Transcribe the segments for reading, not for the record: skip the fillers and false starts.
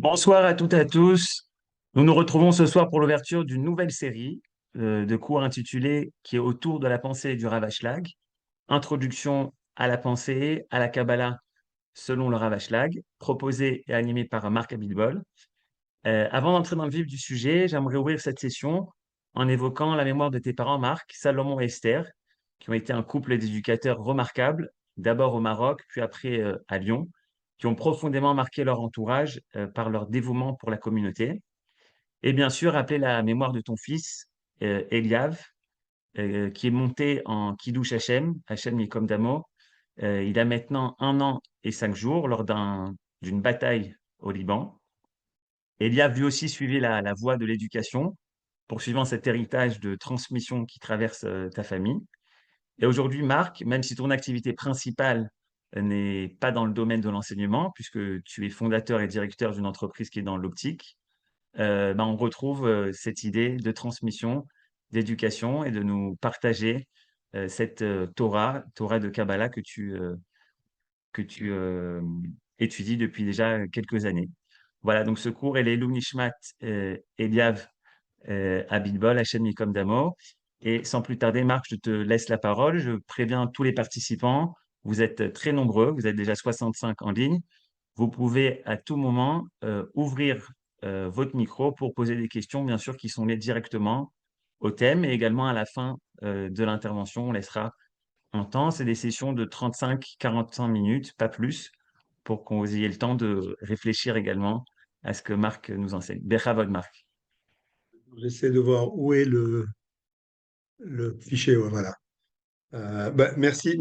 Bonsoir à toutes et à tous. Nous nous retrouvons ce soir pour l'ouverture d'une nouvelle série de cours intitulée qui est autour de la pensée du Rav Ashlag, Introduction à la pensée, à la Kabbalah selon le Rav Ashlag, proposée et animée par Marc Abitbol. Avant d'entrer dans le vif du sujet, j'aimerais ouvrir cette session en évoquant la mémoire de tes parents, Marc, Salomon et Esther, qui ont été un couple d'éducateurs remarquables, d'abord au Maroc, puis après à Lyon, qui ont profondément marqué leur entourage par leur dévouement pour la communauté. Et bien sûr, rappeler la mémoire de ton fils, Eliav, qui est monté en Kiddush Hashem, Hashem Yikom Damo. Il a maintenant 1 an et 5 jours lors d'une bataille au Liban. Eliav lui aussi suivi la voie de l'éducation, poursuivant cet héritage de transmission qui traverse ta famille. Et aujourd'hui, Marc, même si ton activité principale n'est pas dans le domaine de l'enseignement, puisque tu es fondateur et directeur d'une entreprise qui est dans l'optique, on retrouve cette idée de transmission, d'éducation et de nous partager cette Torah de Kabbalah que tu étudies depuis déjà quelques années. Voilà, donc ce cours est l'Elou Nishmat Eliav Abitbol, Hachem Yikom Damo. Et sans plus tarder, Marc, je te laisse la parole. Je préviens tous les participants. Vous êtes très nombreux, vous êtes déjà 65 en ligne. Vous pouvez à tout moment ouvrir votre micro pour poser des questions, bien sûr, qui sont liées directement au thème et également à la fin de l'intervention. On laissera un temps. C'est des sessions de 35-45 minutes, pas plus, pour qu'on vous ayez le temps de réfléchir également à ce que Marc nous enseigne. Bechavod, Marc. J'essaie de voir où est le fichier. Ouais, voilà. Merci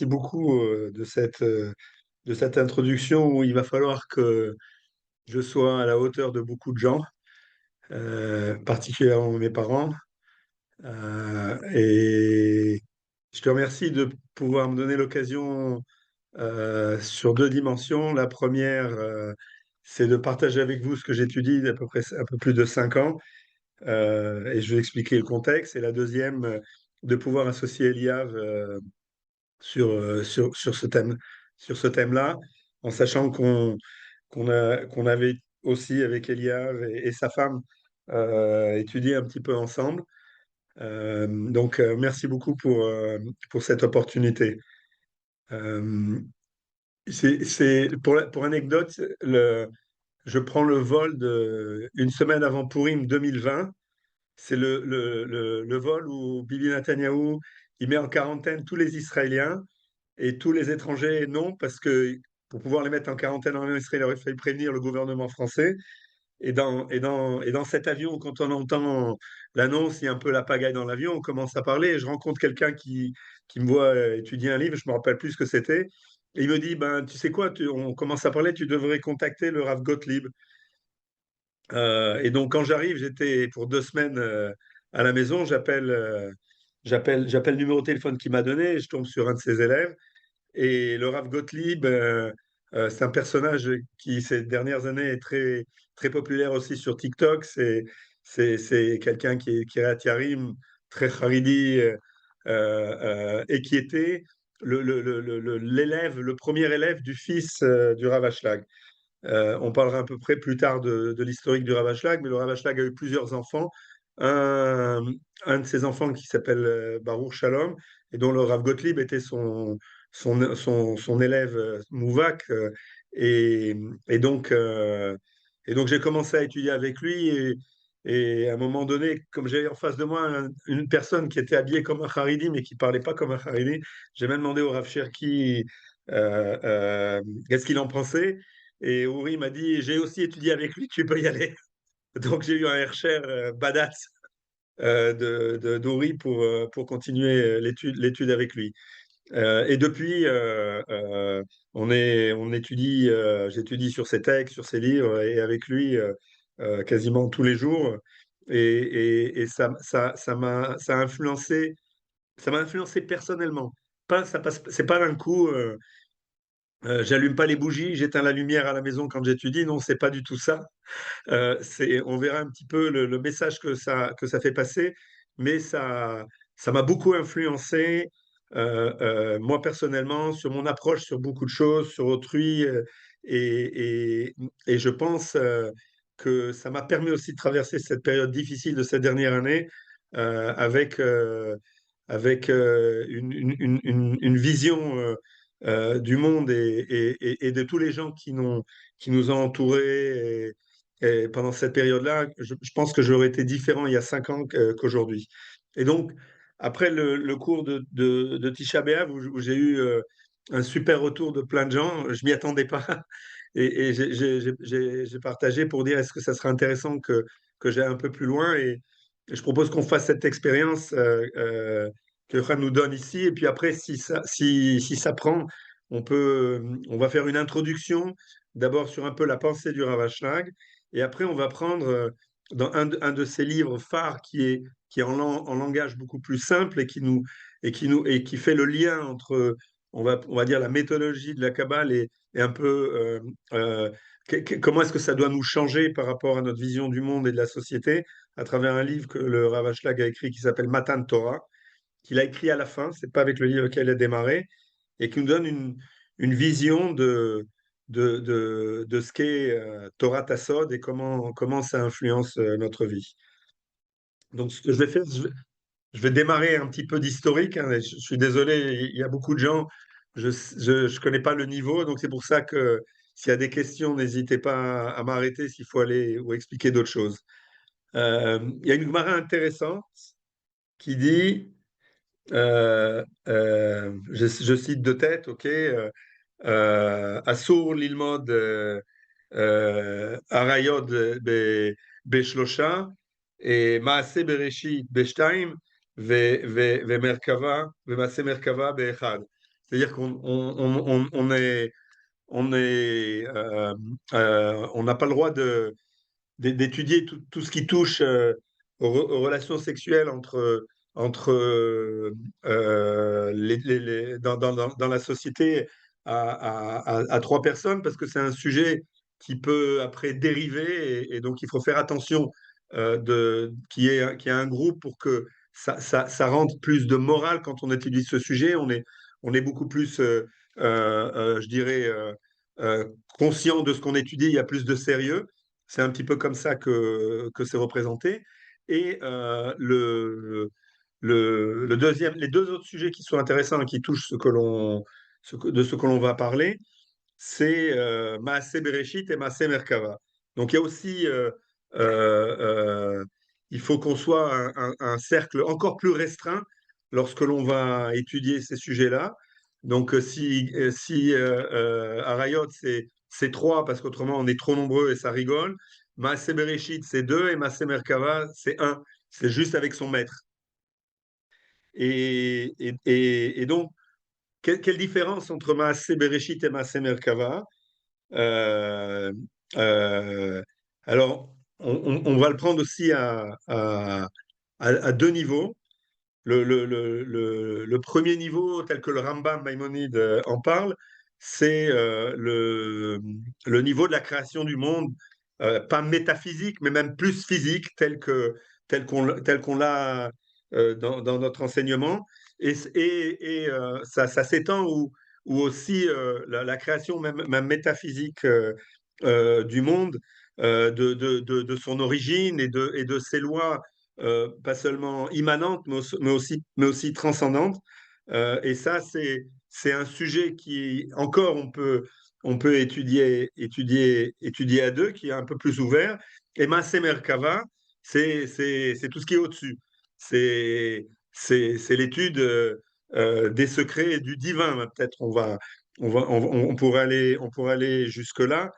beaucoup de cette introduction où il va falloir que je sois à la hauteur de beaucoup de gens, particulièrement mes parents. Et je te remercie de pouvoir me donner l'occasion sur deux dimensions. La première, c'est de partager avec vous ce que j'étudie d'à peu près un peu plus de 5 ans. Et je vais expliquer le contexte. Et la deuxième, de pouvoir associer Eliav sur sur ce thème-là, en sachant qu'on avait aussi avec Eliav et sa femme étudié un petit peu ensemble. Merci beaucoup pour cette opportunité. Euh, pour anecdote, je prends le vol une semaine avant Purim 2020. C'est le vol où Bibi Netanyahou il met en quarantaine tous les Israéliens et tous les étrangers non, parce que pour pouvoir les mettre en quarantaine en Israël, il aurait fallu prévenir le gouvernement français. Et dans cet avion, quand on entend l'annonce, il y a un peu la pagaille dans l'avion, on commence à parler et je rencontre quelqu'un qui me voit étudier un livre, je me rappelle plus ce que c'était. Et il me dit, ben, tu sais quoi, on commence à parler, tu devrais contacter le Rav Gottlieb. Et donc, quand j'arrive, j'étais pour 2 semaines à la maison, j'appelle le numéro de téléphone qu'il m'a donné, et je tombe sur un de ses élèves. Et le Rav Gottlieb, c'est un personnage qui, ces dernières années, est très populaire aussi sur TikTok. C'est quelqu'un qui est à Yarim, très haridi, et qui était le premier élève du fils du Rav Ashlag. On parlera à peu près plus tard de l'historique du Rav Ashlag, mais le Rav Ashlag a eu plusieurs enfants. Un, un de ses enfants qui s'appelle Baruch Shalom, et dont le Rav Gottlieb était son élève Mouvak. Et, et donc, euh, et donc j'ai commencé à étudier avec lui. Et à un moment donné, comme j'avais en face de moi une personne qui était habillée comme un Haridi, mais qui parlait pas comme un Haridi, j'ai même demandé au Rav Cherki qu'est-ce qu'il en pensait. Et Uri m'a dit, j'ai aussi étudié avec lui, tu peux y aller. Donc j'ai eu un Hercher badass d'Uri pour continuer l'étude avec lui. Et depuis, on étudie, j'étudie sur ses textes, sur ses livres, et avec lui quasiment tous les jours. Et ça m'a influencé personnellement. Pas, ça passe, c'est pas d'un coup. J'allume pas les bougies, j'éteins la lumière à la maison quand j'étudie. Non, c'est pas du tout ça. On verra un petit peu le message que ça fait passer, mais ça m'a beaucoup influencé moi personnellement, sur mon approche sur beaucoup de choses, sur autrui, et, et, et je pense que ça m'a permis aussi de traverser cette période difficile de cette dernière année avec, une vision du monde et de tous les gens qui nous ont entourés et pendant cette période-là. Je pense que j'aurais été différent il y a 5 ans qu'aujourd'hui. Et donc, après le cours de Tisha B'Av, où j'ai eu un super retour de plein de gens, je m'y attendais pas. Et j'ai partagé pour dire est-ce que ça serait intéressant que j'aille un peu plus loin. Et je propose qu'on fasse cette expérience que Khan nous donne ici. Et puis après, si ça prend, on va faire une introduction, d'abord sur un peu la pensée du Rav Ashlag. Et après, on va prendre dans un de ses livres phares qui est en langage beaucoup plus simple et qui fait le lien entre, on va dire, la méthodologie de la Kabbale et un peu comment est-ce que ça doit nous changer par rapport à notre vision du monde et de la société à travers un livre que le Rav Ashlag a écrit qui s'appelle Matan Torah, qu'il a écrit à la fin, c'est pas avec le livre qu'elle a démarré, et qui nous donne une vision de ce qu'est Torah Tassod et comment ça influence notre vie. Donc, ce que je vais faire, je vais démarrer un petit peu d'historique, hein. Je suis désolé, il y a beaucoup de gens, je connais pas le niveau, donc c'est pour ça que s'il y a des questions, n'hésitez pas à m'arrêter s'il faut aller ou expliquer d'autres choses. Il y a une Gemara intéressante qui dit, je cite de tête, ok, Assour l'ilmod arayot בשלושה, מעשה בראשית בשתיים, ומעשה מרכבה באחד. C'est-à-dire on n'a pas le droit d'étudier tout ce qui touche aux relations sexuelles entre dans la société à trois personnes, parce que c'est un sujet qui peut après dériver, et donc il faut faire attention qu'il y ait un groupe pour que ça rentre plus de morale quand on étudie ce sujet. On est beaucoup plus, je dirais, euh, conscient de ce qu'on étudie, il y a plus de sérieux. C'est un petit peu comme ça que c'est représenté. Et le deuxième, les deux autres sujets qui sont intéressants et qui touchent de ce que l'on va parler, c'est Maaseh Bereshit et Maaseh Merkava. Donc il y a aussi, il faut qu'on soit un cercle encore plus restreint lorsque l'on va étudier ces sujets-là. Donc si Arayot, c'est trois, parce qu'autrement on est trop nombreux et ça rigole. Maaseh Bereshit, c'est deux, et Maaseh Merkava, c'est un. C'est juste avec son maître. Et donc, quelle différence entre Maaseh Bereshit et Maaseh Merkava? Euh, euh, alors, on va le prendre aussi à deux niveaux. Le premier niveau, tel que le Rambam Maïmonide en parle, c'est le niveau de la création du monde, pas métaphysique, mais même plus physique, tel qu'on l'a dans notre enseignement. Ça s'étend où aussi la création même métaphysique du monde, de son origine et de ses lois pas seulement immanente, mais aussi transcendante. Et ça, c'est un sujet qui, encore, on peut étudier à deux, qui est un peu plus ouvert. Et Maaseh Merkava, c'est tout ce qui est au-dessus. C'est l'étude des secrets et du divin. Peut-être on pourrait aller jusque-là.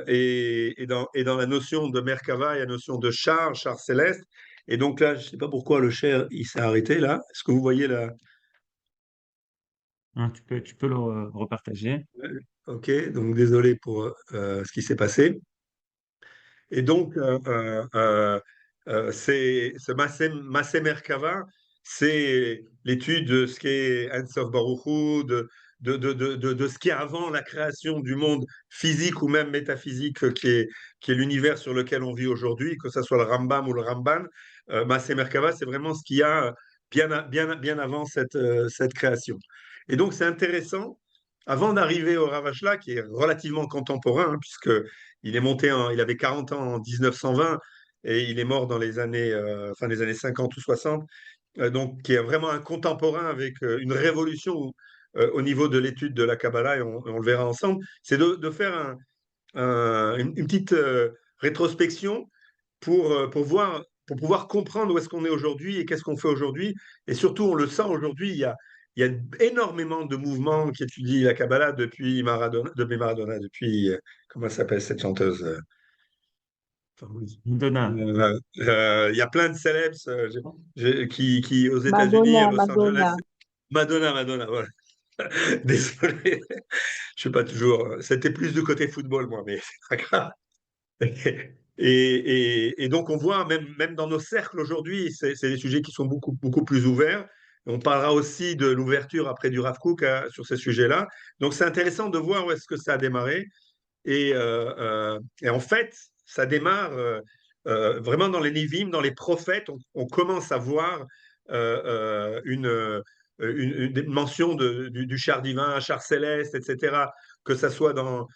Et dans la notion de Merkava, il y a la notion de char céleste. Et donc là, je ne sais pas pourquoi le cher il s'est arrêté là. Est-ce que vous voyez là? Hein, tu peux le repartager. Ok, donc désolé pour ce qui s'est passé. Et donc, c'est ce Massé Merkava, c'est l'étude de ce qu'est Ein Sof Baruch Hu, de ce qui est avant la création du monde physique ou même métaphysique qui est l'univers sur lequel on vit aujourd'hui, que ce soit le Rambam ou le Ramban. Massé Merkava, c'est vraiment ce qu'il y a bien avant cette création. Et donc, c'est intéressant, avant d'arriver au Ravachla, qui est relativement contemporain, puisque il avait 40 ans en 1920 et il est mort dans les années, fin des années 50 ou 60, donc qui est vraiment un contemporain avec une révolution au niveau de l'étude de la Kabbalah, et on le verra ensemble, c'est de faire une petite rétrospection pour voir, pour pouvoir comprendre où est-ce qu'on est aujourd'hui et qu'est-ce qu'on fait aujourd'hui. Et surtout, on le sent aujourd'hui, il y a énormément de mouvements qui étudient la Kabbalah depuis, comment elle s'appelle cette chanteuse Donna. il y a plein de célèbres qui, aux États-Unis, Madonna, à Los Madonna. Angeles, Madonna, voilà. Désolé, je sais pas toujours. C'était plus du côté football, moi, mais c'est pas grave. Et donc, on voit, même dans nos cercles aujourd'hui, c'est des sujets qui sont beaucoup plus ouverts. On parlera aussi de l'ouverture après du Rav Kook sur ces sujets-là. Donc, c'est intéressant de voir où est-ce que ça a démarré. Et en fait, ça démarre vraiment dans les Névim, dans les prophètes. On commence à voir une mention du char divin, un char céleste, etc., que ça soit dans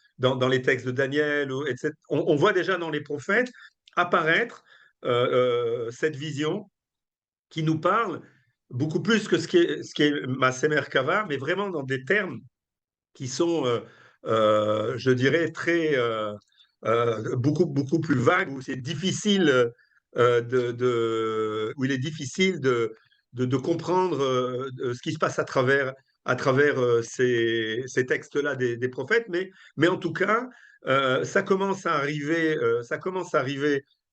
les textes de Daniel, etc. On voit déjà dans les prophètes apparaître cette vision qui nous parle beaucoup plus que ce qui est Maaser Merkava, mais vraiment dans des termes qui sont, je dirais, beaucoup plus vagues, où c'est difficile où il est difficile de comprendre ce qui se passe à travers ces textes-là des prophètes, mais en tout cas, ça commence à arriver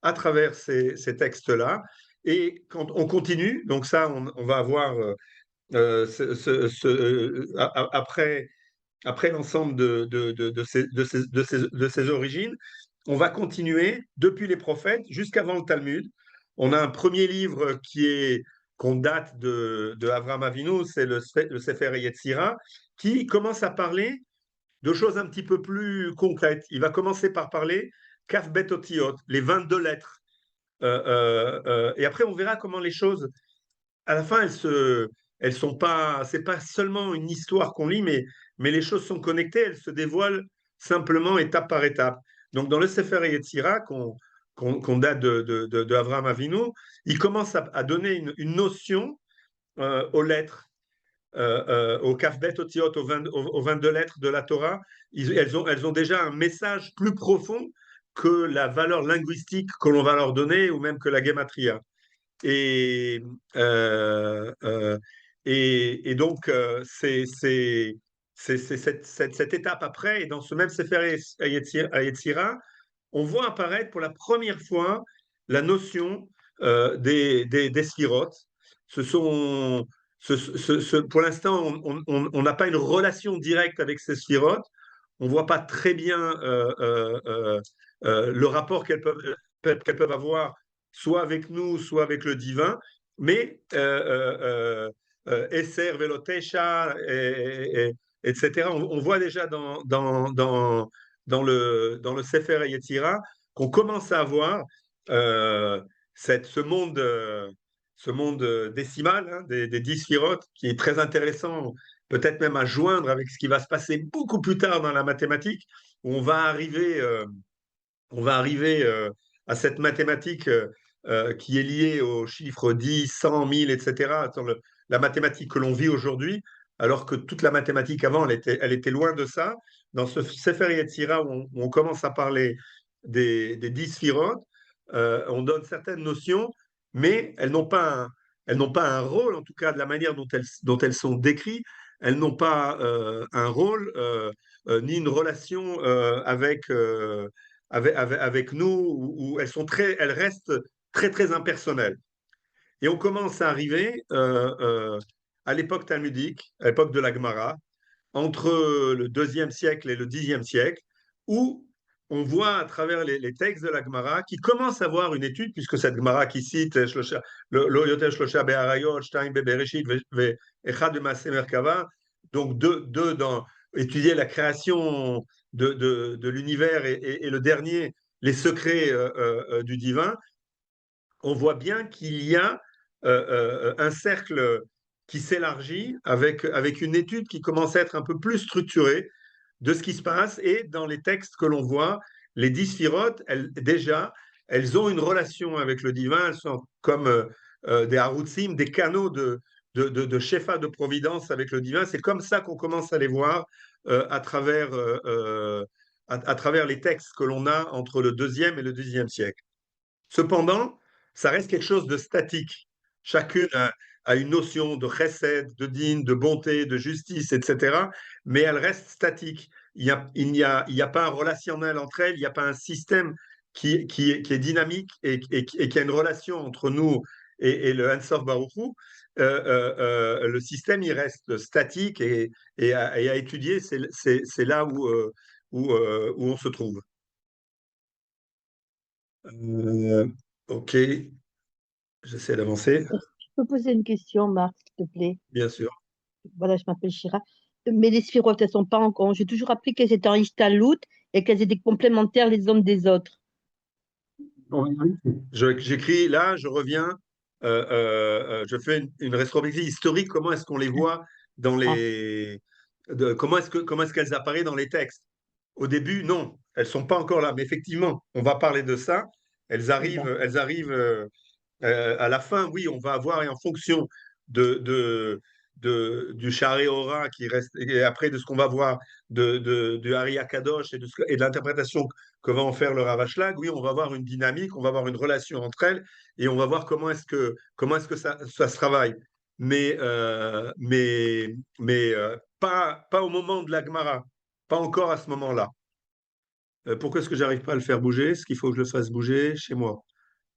à travers ces textes-là. Et quand on continue, donc ça, on va avoir après l'ensemble de ces origines, on va continuer depuis les prophètes jusqu'avant le Talmud. On a un premier livre qu'on date de Avraham Avinu, c'est le Sefer Yetzira, qui commence à parler de choses un petit peu plus concrètes. Il va commencer par parler Kaf Bet Otiot, les 22 lettres. Et après, on verra comment les choses à la fin, elles sont pas, c'est pas seulement une histoire qu'on lit, mais les choses sont connectées, elles se dévoilent simplement étape par étape. Donc, dans le Sefer Yetzira, qu'on date de Avraham Avinu, il commence à donner une notion aux lettres, aux Kafbet Otiot, aux 22 lettres de la Torah. Elles ont déjà un message plus profond que la valeur linguistique que l'on va leur donner, ou même que la gematria. Et, euh, euh, et donc, c'est cette étape après, et dans ce même Sefer Yetzira, on voit apparaître pour la première fois la notion des sphirotes. Ce sont, pour l'instant, on n'a pas une relation directe avec ces sphirotes. On ne voit pas très bien le rapport qu'elles peuvent avoir soit avec nous, soit avec le divin, mais Esser, Velotesha, etc. On voit déjà dans le Sefer Yetzira qu'on commence à avoir euh, ce monde décimal, hein, des 10 sphirotes, qui est très intéressant, peut-être même à joindre avec ce qui va se passer beaucoup plus tard dans la mathématique, où on va arriver à cette mathématique qui est liée aux chiffres 10, 100, 1000, etc., dans la mathématique que l'on vit aujourd'hui, alors que toute la mathématique avant, elle était loin de ça. Dans ce Sefer Yetzira, où on commence à parler des 10 sphirotes, on donne certaines notions, mais elles n'ont pas un rôle, en tout cas de la manière dont elles sont décrites, elles n'ont pas un rôle ni une relation avec nous, où elles restent très, très impersonnelles. Et on commence à arriver à l'époque talmudique, à l'époque de la Gemara, entre le deuxième siècle et le Xe siècle, où on voit à travers les textes de la Gemara qui commence à avoir une étude, puisque cette Gemara qui cite Lo yoter shlosha be'arayot, shtaim be'bereshit, echad be'maaseh merkava, donc deux dans étudier la création de l'univers, et le dernier, les secrets du divin. On voit bien qu'il y a un cercle qui s'élargit avec une étude qui commence à être un peu plus structurée de ce qui se passe. Et dans les textes que l'on voit, les 10 sphirotes, déjà, elles ont une relation avec le divin. Elles sont comme des haroutsim, des canaux de shefa, de providence avec le divin. C'est comme ça qu'on commence à les voir à travers les textes que l'on a entre le deuxième et le dixième siècle. Cependant, ça reste quelque chose de statique. Chacune a une notion de chesed, de din, de bonté, de justice, etc. Mais elle reste statique. Il n'y a pas un relationnel entre elles, il n'y a pas un système qui est dynamique et qui a une relation entre nous et le Ensof Baruch Hu. Le système, il reste statique et à étudier, c'est là où on se trouve. Euh, ok, j'essaie d'avancer, Je peux poser une question, Marc, s'il te plaît? bien sûr. Voilà, je m'appelle Chira. Mais les sphirotes, elles sont pas encore. J'ai toujours appris qu'elles étaient en Ishtalut et qu'elles étaient complémentaires les unes des autres. J'écris là, je reviens, je fais une rétrospective historique. Comment est-ce qu'on les voit dans Ah, comment est-ce qu'elles apparaissent dans les textes? Au début, non, elles sont pas encore là. Mais effectivement, on va parler de ça. d'accord. Elles arrivent à la fin. Oui, on va avoir, et en fonction de, de, du Charé Aura qui reste, et après de ce qu'on va voir du Hari Akadosh et de l'interprétation que va en faire le Ravashlag, oui, on va avoir une dynamique, on va avoir une relation entre elles et on va voir comment est-ce que ça se travaille. Mais pas au moment de la Gemara, pas encore à ce moment-là. Pourquoi est-ce que j'arrive pas à le faire bouger? Ce qu'il faut que je le fasse bouger chez moi,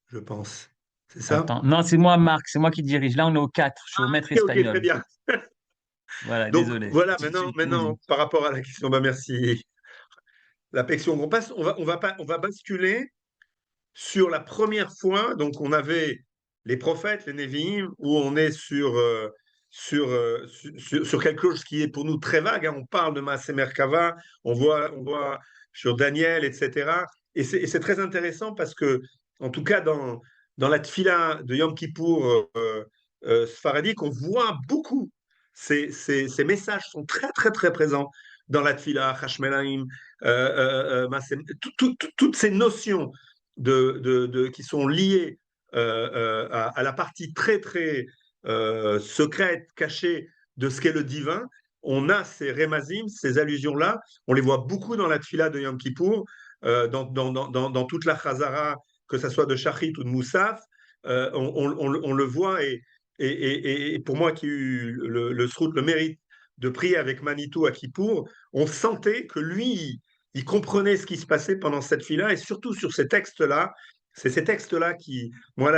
je pense. C'est ça? Attends, non, c'est moi, Marc, c'est moi qui dirige. Là, on est au 4. Je suis au maître Ok, ok, très espagnol. bien. Voilà, Donc désolé. voilà, Tu me dis. maintenant, par rapport à la question, bah merci. La pection, on va basculer sur la première fois. Donc on avait les prophètes, les Névi'im, où on est sur quelque chose qui est pour nous très vague, hein. On parle de Maaseh Merkava, on voit sur Daniel, etc. Et c'est très intéressant parce que, en tout cas, dans la tfila de Yom Kippour sfaradique, on voit beaucoup. Ces messages sont très, très, très présents dans la tfila, Hashmelaim, toutes ces notions qui sont liées à la partie très, très secrète, cachée de ce qu'est le divin. On a ces rémazim, ces allusions-là, on les voit beaucoup dans la tfila de Yom Kippour, dans toute la chazara, que ce soit de Shachit ou de Moussaf, on le voit et pour moi qui ai eu le mérite de prier avec Manitou à Kippour, on sentait que lui, il comprenait ce qui se passait pendant cette fille-là, et surtout sur ces textes-là. C'est ces textes-là qui, moi,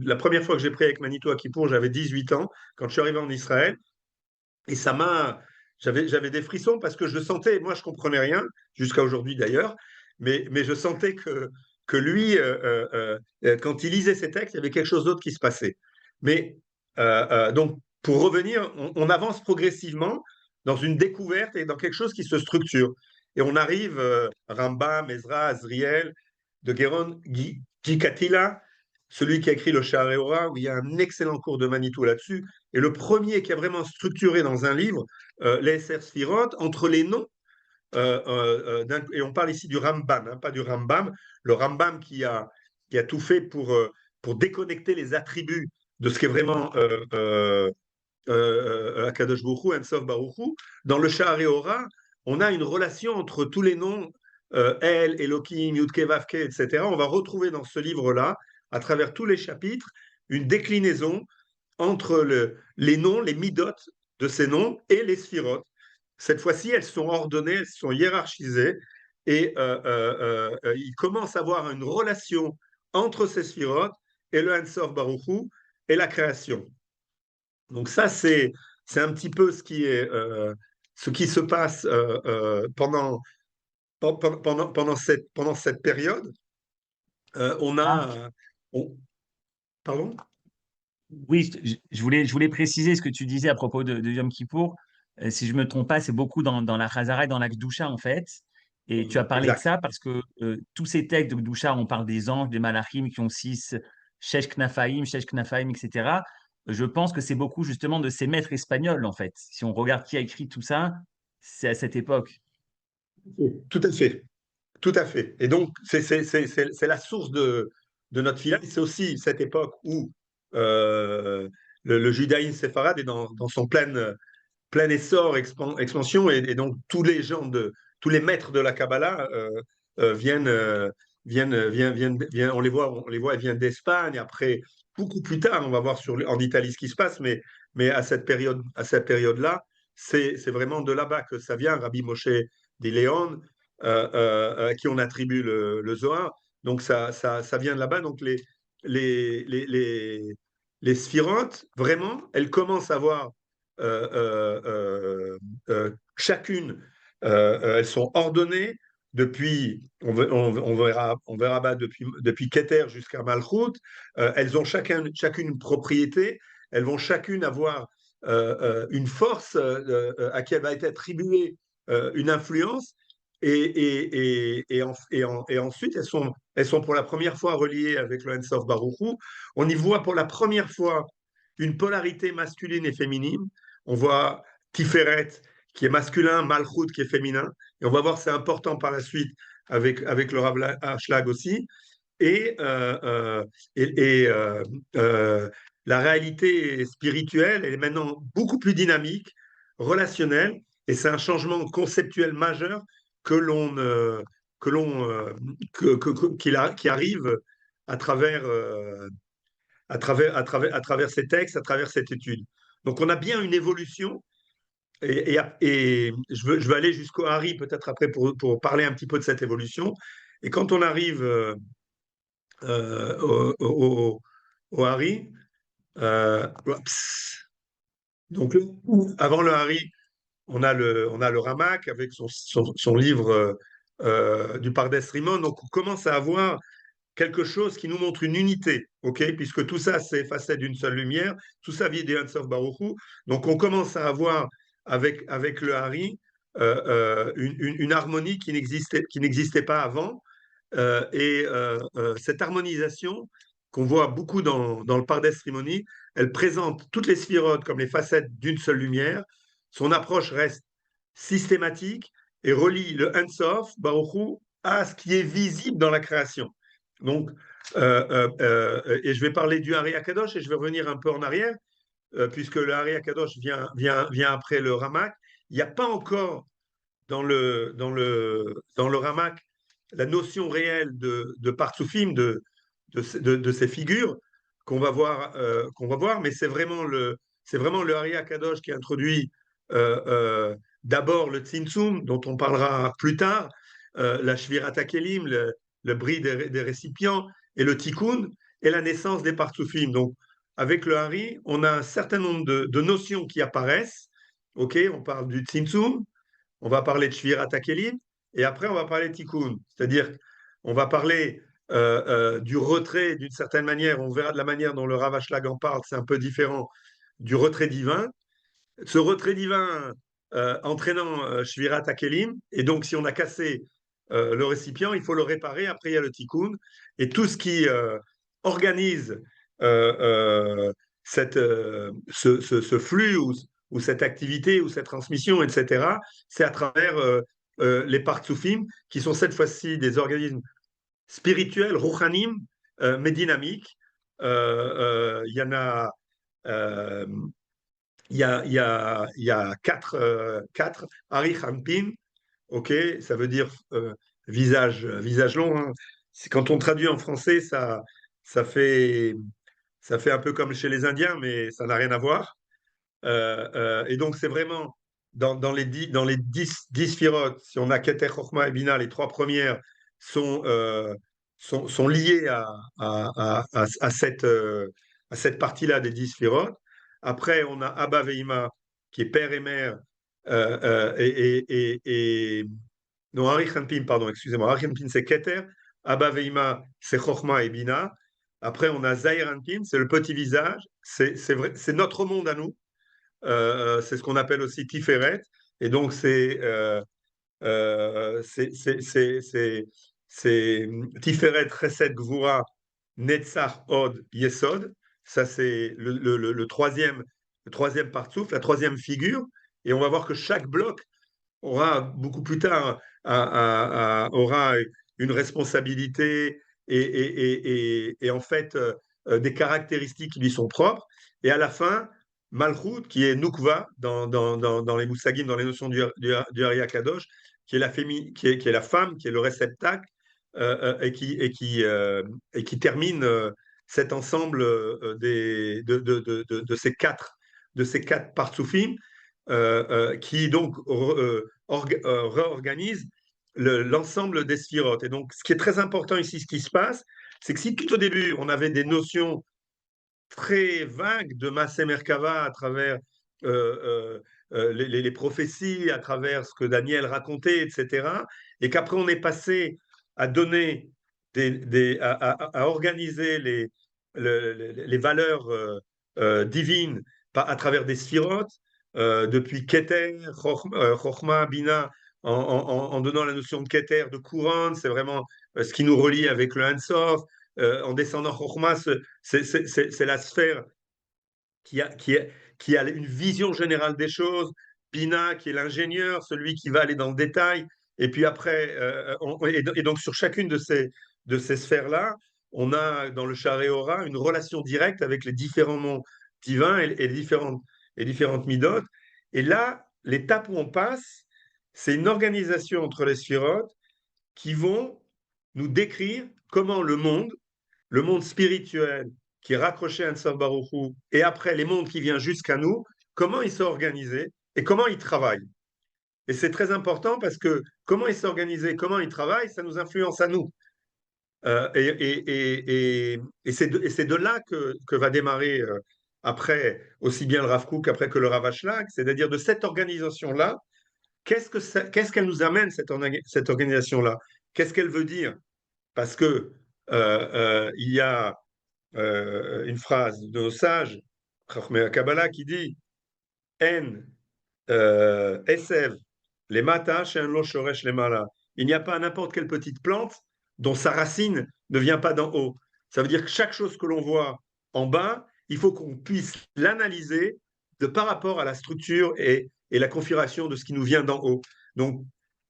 la première fois que j'ai prié avec Manitou à Kippour, j'avais 18 ans, quand je suis arrivé en Israël, et j'avais des frissons parce que je le sentais, moi je comprenais rien, jusqu'à aujourd'hui d'ailleurs, mais je sentais que lui, quand il lisait ses textes, il y avait quelque chose d'autre qui se passait. Mais donc, pour revenir, on avance progressivement dans une découverte et dans quelque chose qui se structure. Et on arrive, Rambam, Ezra, Azriel, de Geron Gikatila, celui qui a écrit le Shareora, où il y a un excellent cours de Manitou là-dessus, et le premier qui a vraiment structuré dans un livre les SR Sphirot entre les noms. Et on parle ici du Rambam, hein, pas du Rambam. Le Rambam qui a tout fait pour déconnecter les attributs de ce qui est vraiment Akadosh Baruch Hu, Ensof Baruch Hu. Dans le Sha'arei on a une relation entre tous les noms, El, Elohim, Yudke, Vavke, etc. On va retrouver dans ce livre-là, à travers tous les chapitres, une déclinaison entre les noms, les midotes de ces noms et les sphirotes. Cette fois-ci, elles sont ordonnées, elles sont hiérarchisées, et il commence à avoir une relation entre ces sphirotes et le Ensof Baruch Hu et la création. Donc ça, c'est un petit peu ce qui se passe pendant cette période. On Marc, a... pardon? oui, je voulais préciser ce que tu disais à propos de Yom Kippour. Si je ne me trompe pas, c'est beaucoup dans la Chazara et dans la Gdusha, en fait. Et tu as parlé de Exact. ça parce que tous ces textes de Gdusha, on parle des anges, des malachim qui ont Shesh Knafaim, etc. Je pense que c'est beaucoup justement de ces maîtres espagnols, en fait. Si on regarde qui a écrit tout ça, c'est à cette époque. Tout à fait. Tout à fait. Et donc, c'est la source de notre philâtre. C'est aussi cette époque où le judaïsme séfarade est dans son plein essor, expansion, et donc tous les maîtres de la Kabbalah on les voit, ils viennent d'Espagne. Après, beaucoup plus tard, on va voir en Italie ce qui se passe, mais à cette période-là, c'est vraiment de là-bas que ça vient. Rabbi Moshe de Léon, à qui on attribue le Zohar. Donc ça vient de là-bas. Donc les, les, les, les sphirotes, vraiment, elles commencent à avoir chacune, elles sont ordonnées depuis, on verra bah, depuis Keter jusqu'à Malchut. Elles ont chacune une propriété, elles vont chacune avoir une force à qui elle va être attribuée une influence. Et ensuite, elles sont pour la première fois reliées avec le Ensof Baruch Hu. On y voit pour la première fois une polarité masculine et féminine. On voit Tiferet qui est masculin, Malchut qui est féminin. Et on va voir c'est important par la suite avec le Rav Ashlag aussi. Et, euh, euh, et, et la réalité spirituelle, elle est maintenant beaucoup plus dynamique, relationnelle, et c'est un changement conceptuel majeur que l'on que l'on qui arrive à travers à travers ces textes, à travers cette étude. Donc on a bien une évolution, et je veux aller jusqu'au Hari peut-être après pour parler un petit peu de cette évolution. Et quand on arrive au Hari, donc avant le Hari, on a le Ramak avec son livre du Pardes Rimon. Donc on commence à avoir quelque chose qui nous montre une unité, ok, puisque tout ça c'est effacé d'une seule lumière, tout ça vient des Hans of Baruch Hu. Donc on commence à avoir avec le Hari une harmonie qui n'existait pas avant. Cette harmonisation qu'on voit beaucoup dans le Pardes Rimoni, elle présente toutes les sphirotes comme les facettes d'une seule lumière. Son approche reste systématique et relie le Ein Sof, Baruch Hu, à ce qui est visible dans la création. Donc, et je vais parler du Hari Akadosh et je vais revenir un peu en arrière, puisque le Hari Akadosh vient après le Ramak. Il n'y a pas encore dans le Ramak la notion réelle de Partsoufim, de ces figures qu'on va voir, mais c'est vraiment le Hari Akadosh qui introduit d'abord le Tzimtzum, dont on parlera plus tard, la Shvirat HaKelim, le bris des récipients, et le Tikkun, et la naissance des Partsoufim. Donc, avec le Hari, on a un certain nombre de notions qui apparaissent. Ok, on parle du Tzimtzum, on va parler de Shvirat HaKelim, et après on va parler de Tikkun. C'est-à-dire, on va parler du retrait d'une certaine manière. On verra de la manière dont le Rav Ashlag en parle, c'est un peu différent du retrait divin. Ce retrait divin entraînant Shvirat HaKelim, et donc si on a cassé le récipient, il faut le réparer. Après, il y a le Tikkun, et tout ce qui organise euh, euh, ce flux ou cette activité ou cette transmission, etc., c'est à travers les Partsoufim, qui sont cette fois-ci des organismes spirituels, rouchanim, mais dynamiques. Il y en a, euh, il y a quatre Ari Hampin, ok, ça veut dire visage long, hein. Quand on traduit en français, ça fait, ça fait un peu comme chez les Indiens, mais ça n'a rien à voir. Et donc, c'est vraiment dans les 10 sphirotes, si on a Keter, Chochma et Bina, les trois premières sont, sont liées à cette partie-là des 10 sphirotes. Après, on a Abba Veima, qui est père et mère, non, Ari Hanpin, pardon, excusez-moi. Ari Hanpin, c'est Keter. Abba Veima, c'est Chochma et Bina. Après, on a Zahir Hanpin, c'est le petit visage. C'est notre monde à nous. C'est ce qu'on appelle aussi Tiferet. Et donc, c'est Tiferet, Chesed, Gvura Netzach, Od, Yesod. Ça, c'est le troisième partsouf, la troisième figure. Et on va voir que chaque bloc aura beaucoup plus tard aura une responsabilité et en fait des caractéristiques qui lui sont propres. Et à la fin, Malchut, qui est Nukva dans les Moussagim, dans les notions du Ari Kadosh, qui est qui est la femme, qui est le réceptacle, et qui termine cet ensemble de ces quatre partsoufim, qui donc réorganise l'ensemble des sphirotes. Et donc, ce qui est très important ici, ce qui se passe, c'est que si tout au début, on avait des notions très vagues de Massé Merkava à travers les prophéties, à travers ce que Daniel racontait, etc., et qu'après on est passé à donner à organiser les valeurs divines à travers des sphirotes, depuis Keter, Chochma, Bina, en donnant la notion de Keter, de couronne, c'est vraiment ce qui nous relie avec le Hansof. En descendant Chochma, c'est la sphère qui a, qui, est, qui a une vision générale des choses. Bina, qui est l'ingénieur, celui qui va aller dans le détail. Et puis après, et donc sur chacune de ces sphères-là, on a dans le Shareora une relation directe avec les différents mondes divins et différentes midotes. Et là, l'étape où on passe, c'est une organisation entre les sphirotes qui vont nous décrire comment le monde spirituel qui est raccroché à Ensof Baruch Hu, et après les mondes qui viennent jusqu'à nous, comment ils sont organisés et comment ils travaillent. Et c'est très important parce que comment ils sont organisés, comment ils travaillent, ça nous influence à nous. Et c'est de là que va démarrer après aussi bien le Rav Kook après que le Rav Ashlag, c'est-à-dire de cette organisation-là. Qu'est-ce qu'elle nous amène, cette organisation-là? Qu'est-ce qu'elle veut dire? Parce que il y a une phrase de nos sages, Chachmei Kabbalah, qui dit En Esev, les mata, she'en lo shoresh les mala. Il n'y a pas n'importe quelle petite plante dont sa racine ne vient pas d'en haut. Ça veut dire que chaque chose que l'on voit en bas, il faut qu'on puisse l'analyser par rapport à la structure et la configuration de ce qui nous vient d'en haut. Donc,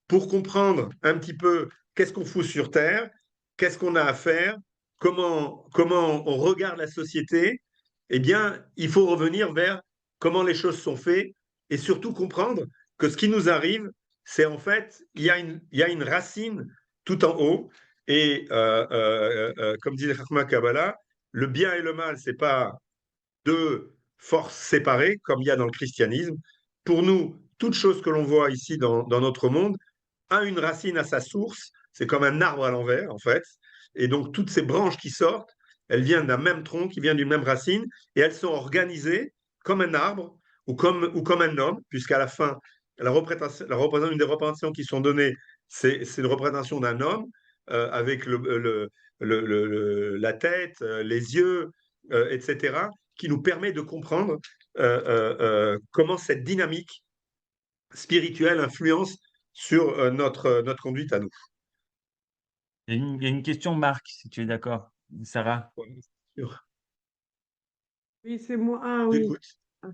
pour comprendre un petit peu qu'est-ce qu'on fout sur Terre, qu'est-ce qu'on a à faire, comment on regarde la société, eh bien, il faut revenir vers comment les choses sont faites et surtout comprendre que ce qui nous arrive, c'est en fait, il y a une racine tout en haut. Et comme dit le Chachma Kabbalah, le bien et le mal, c'est pas deux forces séparées comme il y a dans le christianisme. Pour nous, toute chose que l'on voit ici dans notre monde a une racine à sa source. C'est comme un arbre à l'envers, en fait. Et donc, toutes ces branches qui sortent, elles viennent d'un même tronc, qui vient d'une même racine, et elles sont organisées comme un arbre ou comme un homme, puisqu'à la fin, une des représentations qui sont données, c'est une représentation d'un homme avec la tête, les yeux, etc., qui nous permet de comprendre comment cette dynamique spirituelle influence sur notre conduite à nous. Il y a une question, Marc, si tu es d'accord. Sarah, Ouais, sûr. Oui, c'est moi. Ah oui. J'écoute. Ah,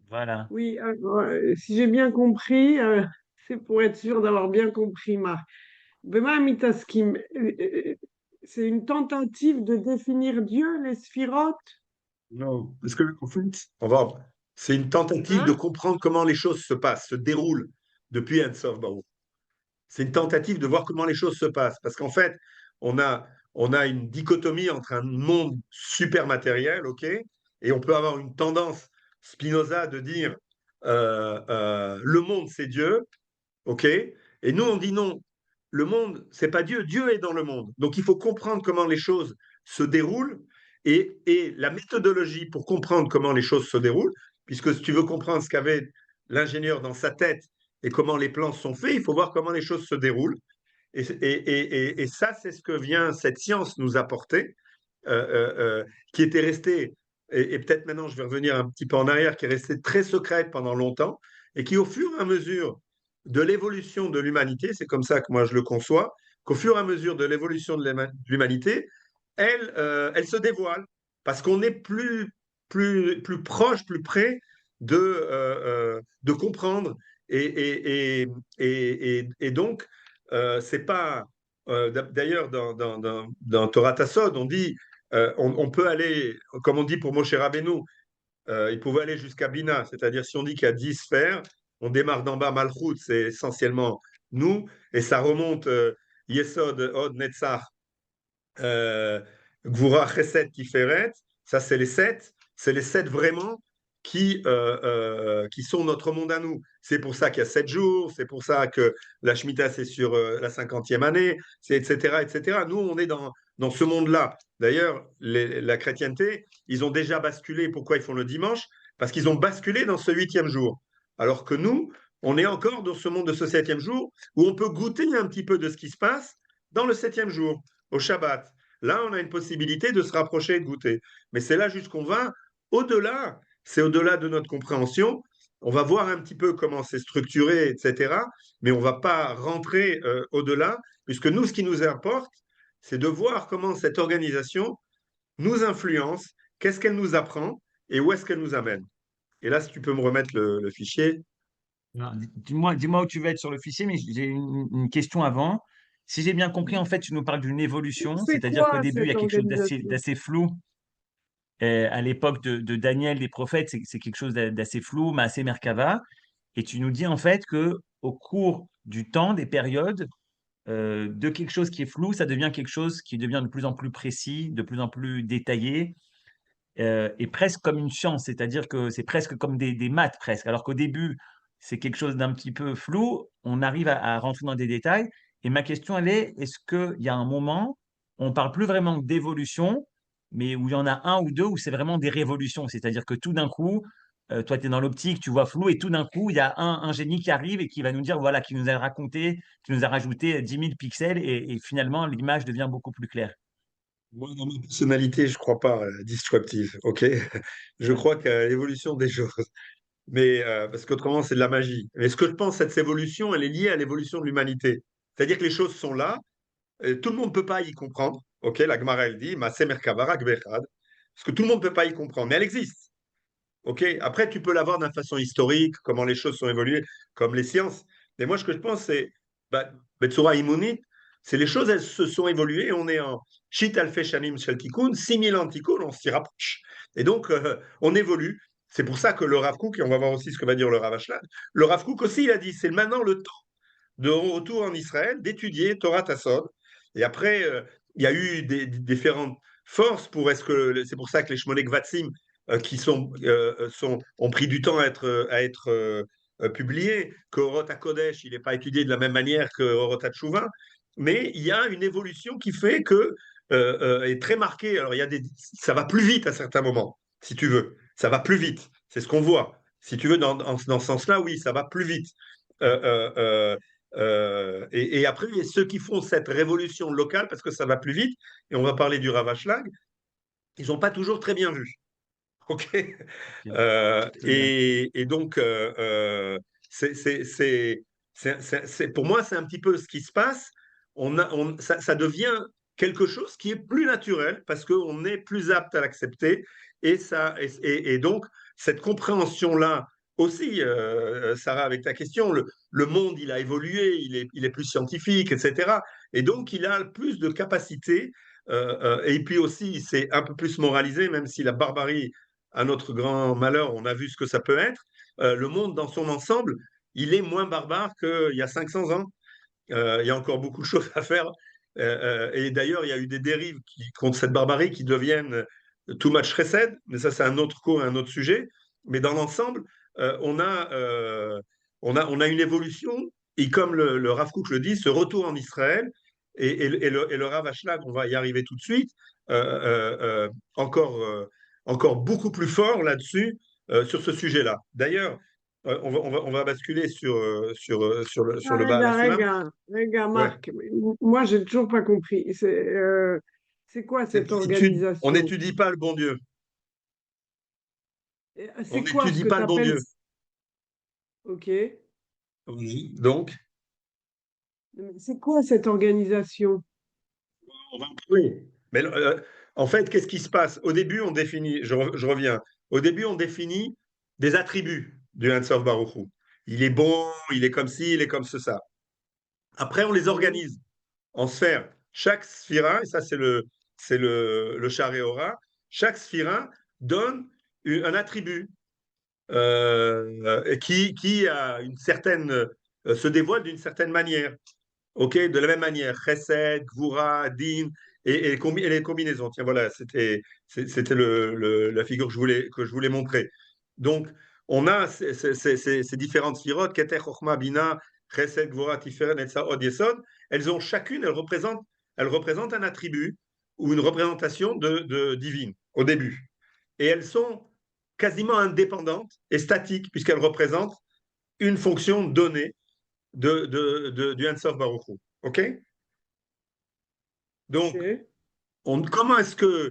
voilà. oui, si j'ai bien compris, c'est pour être sûr d'avoir bien compris, Marc. Bema Mitaskim, c'est une tentative de définir Dieu, les sphirotes, Non, parce que en fait, c'est une tentative de hein? comprendre comment les choses se passent, se déroulent depuis Ein-Sof Baruch. C'est une tentative de voir comment les choses se passent. Parce qu'en fait, on a, on a une dichotomie entre un monde super matériel, ok, et on peut avoir une tendance Spinoza de dire le monde c'est Dieu, ok, et nous on dit non, le monde c'est pas Dieu, Dieu est dans le monde. Donc il faut comprendre comment les choses se déroulent et la méthodologie pour comprendre comment les choses se déroulent, puisque si tu veux comprendre ce qu'avait l'ingénieur dans sa tête et comment les plans sont faits, il faut voir comment les choses se déroulent. Et ça, c'est ce que vient cette science nous apporter, qui était restée, et peut-être maintenant je vais revenir un petit peu en arrière, qui est restée très secrète pendant longtemps, et qui au fur et à mesure de l'évolution de l'humanité, c'est comme ça que moi je le conçois, qu'au fur et à mesure de l'évolution de l'humanité, elle se dévoile parce qu'on est plus proche, plus près de comprendre. Et donc, c'est pas. D'ailleurs, dans Torah Tassod, on dit on peut aller, comme on dit pour Moshe Rabbeinu, il pouvait aller jusqu'à Bina, c'est-à-dire si on dit qu'il y a 10 sphères, on démarre d'en bas, Malchut, c'est essentiellement nous, et ça remonte Yesod, Od, Netzach, euh, Gvura, Chesed, Tiferet, ça c'est les sept vraiment qui sont notre monde à nous. C'est pour ça qu'il y a 7 jours, c'est pour ça que la Shemitah c'est sur la 50e année, c'est etc., etc. Nous, on est dans ce monde-là. D'ailleurs, la chrétienté, ils ont déjà basculé. Pourquoi ils font le dimanche? Parce qu'ils ont basculé dans ce 8e jour. Alors que nous, on est encore dans ce monde de ce 7e jour où on peut goûter un petit peu de ce qui se passe dans le 7e jour, au Shabbat. Là, on a une possibilité de se rapprocher et de goûter. Mais c'est là juste qu'on va au-delà, c'est au-delà de notre compréhension. On va voir un petit peu comment c'est structuré, etc. Mais on ne va pas rentrer au-delà, puisque nous, ce qui nous importe, c'est de voir comment cette organisation nous influence, qu'est-ce qu'elle nous apprend et où est-ce qu'elle nous amène. Et là, si tu peux me remettre le fichier. Alors, dis-moi où tu veux être sur le fichier, mais j'ai une question avant. Si j'ai bien compris, en fait, tu nous parles d'une évolution, C'est c'est-à-dire qu'au quoi début, il y a cette quelque chose organisation? d'assez flou. À l'époque de Daniel, des prophètes, c'est quelque chose d'assez flou, mais assez Merkava. Et tu nous dis en fait que au cours du temps, des périodes, de quelque chose qui est flou, ça devient quelque chose qui devient de plus en plus précis, de plus en plus détaillé, et presque comme une science, c'est-à-dire que c'est presque comme des maths presque. Alors qu'au début, c'est quelque chose d'un petit peu flou, on arrive à rentrer dans des détails. Et ma question, elle est-ce qu'il y a un moment, on parle plus vraiment d'évolution, mais où il y en a un ou deux où c'est vraiment des révolutions, c'est-à-dire que tout d'un coup, toi, tu es dans l'optique, tu vois flou, et tout d'un coup, il y a un génie qui arrive et qui va nous dire, voilà, qui nous a raconté, qui nous a rajouté 10 000 pixels, et finalement, l'image devient beaucoup plus claire. Moi, dans ma personnalité, je ne crois pas disruptive, ok? Je crois qu'à l'évolution des choses. Mais parce qu'autrement, c'est de la magie. Mais ce que je pense, cette évolution, elle est liée à l'évolution de l'humanité. C'est-à-dire que les choses sont là, tout le monde ne peut pas y comprendre. Ok, la Gemara, elle dit, Maaseh Merkava Rak Bechad, parce que tout le monde ne peut pas y comprendre, mais elle existe. Ok, après, tu peux l'avoir d'une façon historique, comment les choses sont évoluées, comme les sciences. Mais moi, ce que je pense, c'est, Betsura Immunit, c'est les choses, elles se sont évoluées. On est en Shit Alfe Shanim Shel Tikkun, 6000 ans de Tikkun, on s'y rapproche. Et donc, on évolue. C'est pour ça que le Rav Kook, et on va voir aussi ce que va dire le Rav Ashlag, le Rav Kook aussi, il a dit, c'est maintenant le temps de retour en Israël, d'étudier Torah Tassod. Et après, il y a eu différentes forces pour est-ce que c'est pour ça que les Shmonek Vatsim qui ont pris du temps à être publiés, que Orot HaKodesh, il n'est pas étudié de la même manière que Orot HaTshuva, mais il y a une évolution qui fait que est très marquée. Alors ça va plus vite à certains moments, si tu veux, ça va plus vite. C'est ce qu'on voit. Si tu veux, dans ce sens-là, oui, ça va plus vite. Euh, euh, euh, et après, ceux qui font cette révolution locale, parce que ça va plus vite, et on va parler du Ravashlag, ils n'ont pas toujours très bien vu. OK. Ok, très bien. Et donc, c'est, c'est, c'est, pour moi, c'est un petit peu ce qui se passe. Ça devient quelque chose qui est plus naturel parce qu'on est plus apte à l'accepter. Et donc, cette compréhension-là aussi, Sarah, avec ta question, le monde, il a évolué, il est plus scientifique, etc. Et donc, il a plus de capacité. Et puis aussi, c'est un peu plus moralisé, même si la barbarie à notre grand malheur, on a vu ce que ça peut être. Le monde dans son ensemble, il est moins barbare qu'il y a 500 ans. Il y a encore beaucoup de choses à faire. Et d'ailleurs, il y a eu des dérives contre cette barbarie qui deviennent too much chesed, mais ça, c'est un autre cours, un autre sujet. Mais dans l'ensemble, on a une évolution, et comme le Rav Kook le dit, ce retour en Israël, et le Rav Ashlag, on va y arriver tout de suite, encore beaucoup plus fort là-dessus, sur ce sujet-là. D'ailleurs, on va basculer sur le Baal HaSulam. Ouais. Marc, moi, j'ai toujours pas compris. C'est quoi cette On organisation? n'étudie pas le bon Dieu. On C'est quoi ce n'étudie que pas tu le bon appelles... Dieu. Ok. Oui. Donc, C'est quoi cette organisation? on va en parler. Mais en fait, qu'est-ce qui se passe? Au début, on définit, je reviens, au début, on définit des attributs du Ein Sof Baruch Hu. Il est bon, il est comme ci, il est comme ça. Après, on les Oui. organise en sphères. Chaque sphira, et ça c'est le Shareora, chaque sphira donne un attribut qui a une certaine, se dévoile d'une certaine manière. Ok, de la même manière, Chesed, Gvura, Din et les combinaisons. Tiens, voilà, c'était la figure que je voulais montrer. Donc, on a ces différentes sphirotes, Keter, Chochma, Bina, Chesed, Gvura, Tiferet, Netzah, Od, Yesod. Elles ont chacune, elles représentent un attribut ou une représentation de divine au début. Et elles sont quasiment indépendantes et statiques puisqu'elles représentent une fonction donnée du Ein Sof Baruch Hu. OK? Donc, Ok. comment est-ce que.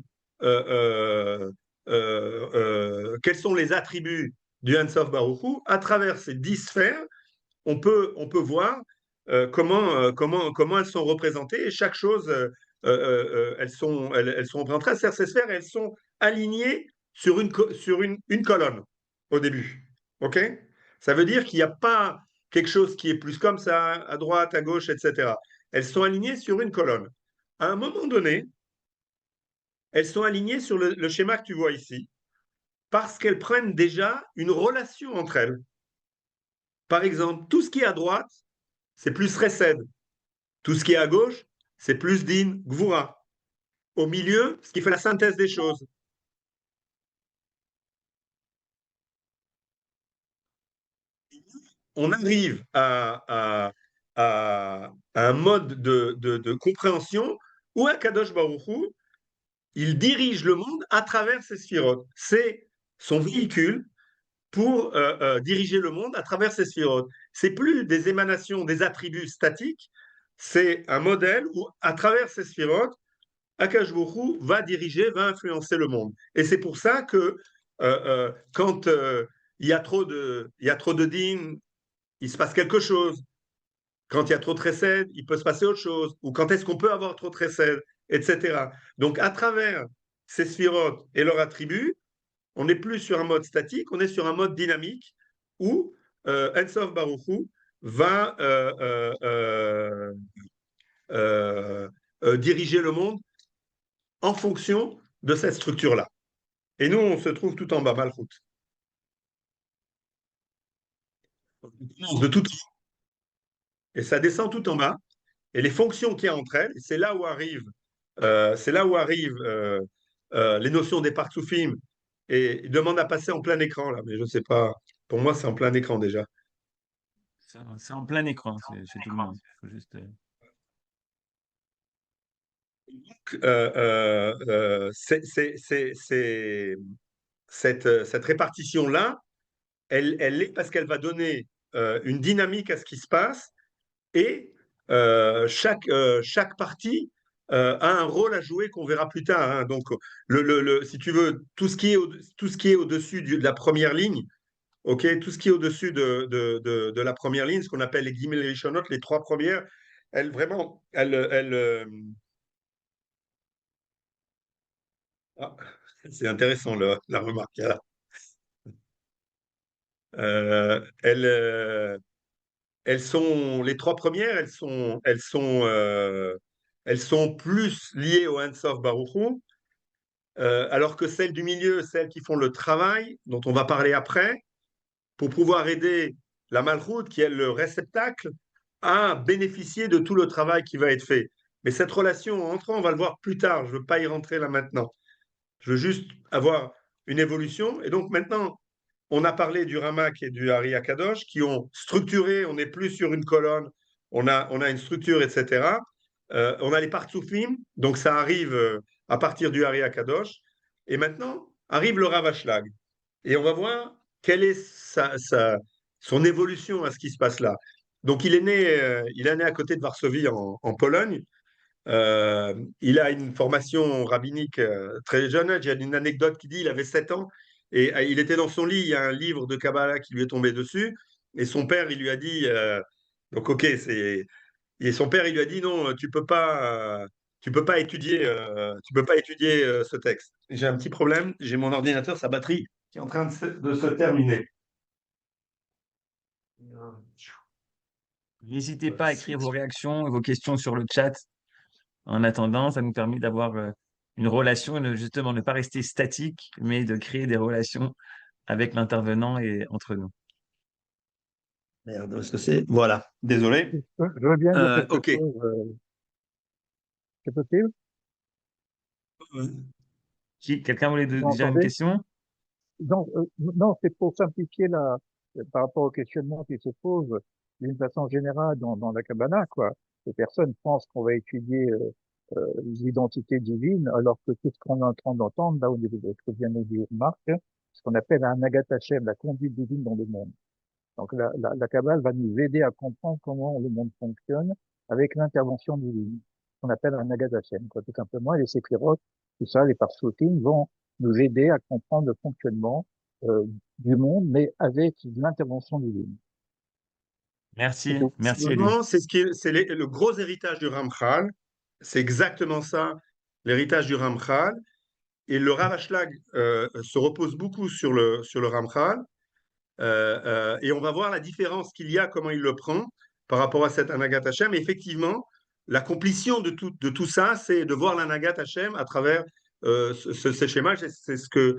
Quels sont les attributs du Ein Sof Baruch Hu? À travers ces 10 sphères, on peut voir comment elles sont représentées et chaque chose, elles sont représentées. C'est-à-dire ces sphères, elles sont alignées sur une colonne au début. OK? Ça veut dire qu'il n'y a pas quelque chose qui est plus comme ça, à droite, à gauche, etc. Elles sont alignées sur une colonne. À un moment donné, elles sont alignées sur le schéma que tu vois ici, parce qu'elles prennent déjà une relation entre elles. Par exemple, tout ce qui est à droite, c'est plus Resed. Tout ce qui est à gauche, c'est plus Din, Gvura. Au milieu, ce qui fait la synthèse des choses. On arrive à un mode de compréhension où Akadosh Baruch Hu, il dirige le monde à travers ses sphirotes. C'est son véhicule pour diriger le monde à travers ces sphirotes. C'est plus des émanations, des attributs statiques, c'est un modèle où, à travers ces sphirotes, Akash Borou va diriger, va influencer le monde. Et c'est pour ça que quand il y a trop de din, il se passe quelque chose. Quand il y a trop de chesed, il peut se passer autre chose. Ou quand est-ce qu'on peut avoir trop de chesed, etc. Donc, à travers ces sphirotes et leurs attributs, on n'est plus sur un mode statique, on est sur un mode dynamique où Ensof Baruch Hu va diriger le monde en fonction de cette structure-là. Et nous, on se trouve tout en bas, Malchut. De tout en haut, et ça descend tout en bas. Et les fonctions qu'il y a entre elles, c'est là où arrivent les notions des partsoufim. Et il demande à passer en plein écran, là, mais je ne sais pas. Pour moi, c'est en plein écran déjà. C'est en plein écran, c'est tout le monde. Faut juste, Cette répartition-là, elle est parce qu'elle va donner une dynamique à ce qui se passe et chaque partie a un rôle à jouer qu'on verra plus tard. Hein. Donc, si tu veux, tout ce qui est au-dessus de la première ligne, ok, tout ce qui est au-dessus de la première ligne, ce qu'on appelle les Gimel Rishonot, les trois premières, elles vraiment, ah, c'est intéressant la remarque. Là. Elles sont les trois premières, elles sont plus liées au Ein Sof Baruch Hu, alors que celles du milieu, celles qui font le travail, dont on va parler après, pour pouvoir aider la Malchut, qui est le réceptacle, à bénéficier de tout le travail qui va être fait. Mais cette relation entre eux, on va le voir plus tard. Je ne veux pas y rentrer là maintenant. Je veux juste avoir une évolution. Et donc maintenant, on a parlé du Ramak et du Hari Akadosh qui ont structuré, on n'est plus sur une colonne, on a une structure, etc. On a les Partsoufim, donc ça arrive à partir du Hari Akadosh. Et maintenant, arrive le Ravashlag. Et on va voir quelle est son évolution à ce qui se passe là. Donc il est né à côté de Varsovie en Pologne. Il a une formation rabbinique très jeune. J'ai une anecdote qui dit il avait 7 ans et il était dans son lit. Il y a un livre de Kabbalah qui lui est tombé dessus. Et son père, il lui a dit donc, ok, et son père, il lui a dit non, tu peux pas. tu peux pas étudier, ce texte. J'ai un petit problème, j'ai mon ordinateur, sa batterie qui est en train de se terminer. N'hésitez pas à écrire vos réactions et vos questions sur le chat. En attendant, ça nous permet d'avoir une relation et justement ne pas rester statique, mais de créer des relations avec l'intervenant et entre nous. Merde, est-ce que c'est... Voilà, désolé. Je veux bien dire quelque Ok. chose. C'est possible? Quelqu'un voulait Vous déjà une m'entendez? question? Non, non, c'est pour simplifier par rapport au questionnement qui se pose d'une façon générale dans la Kabbalah, quoi. Les personnes pensent qu'on va étudier l'identité divine, alors que tout ce qu'on est en train d'entendre, là, au niveau de ce que vient de dire Marc, ce qu'on appelle un Agat Hashem, la conduite divine dans le monde. Donc la Kabbale va nous aider à comprendre comment le monde fonctionne avec l'intervention divine, qu'on appelle un Agat Hashem, quoi, tout simplement. Et les séphirotes, tout ça, les parsoutim vont nous aider à comprendre le fonctionnement du monde, mais avec l'intervention divine. C'est Merci, tout. merci Elie. Non, c'est le gros héritage du Ramchal. C'est exactement ça, l'héritage du Ramchal. Et le Rav Ashlag se repose beaucoup sur le Ramchal. Et on va voir la différence qu'il y a, comment il le prend par rapport à cet Anagat Hashem. Et effectivement, la complétion de tout ça, c'est de voir l'Anagat Hashem à travers ce schéma. C'est ce que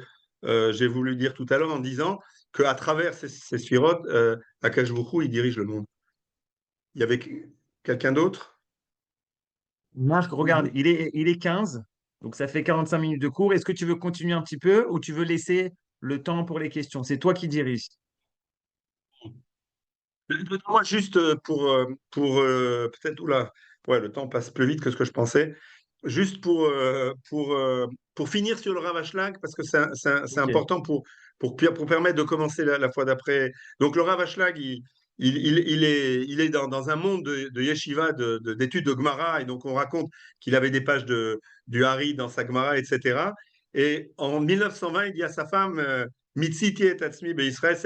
j'ai voulu dire tout à l'heure en disant qu'à travers ces sphirotes, Akash Bokhu, il dirige le monde. Il y avait quelqu'un d'autre? Marc, regarde, il est 15, donc ça fait 45 minutes de cours. Est-ce que tu veux continuer un petit peu ou tu veux laisser le temps pour les questions? C'est toi qui diriges. Moi, juste peut-être, oula, ouais, le temps passe plus vite que ce que je pensais. Juste pour finir sur le Rav Ashlag, parce que c'est Ok. important pour permettre de commencer la fois d'après. Donc, le Rav Ashlag, il est dans un monde de yeshiva, d'études de Gemara, et donc on raconte qu'il avait des pages du Hari dans sa Gemara, etc. Et en 1920, il dit à sa femme, Mitziti et Tatsmi Israël,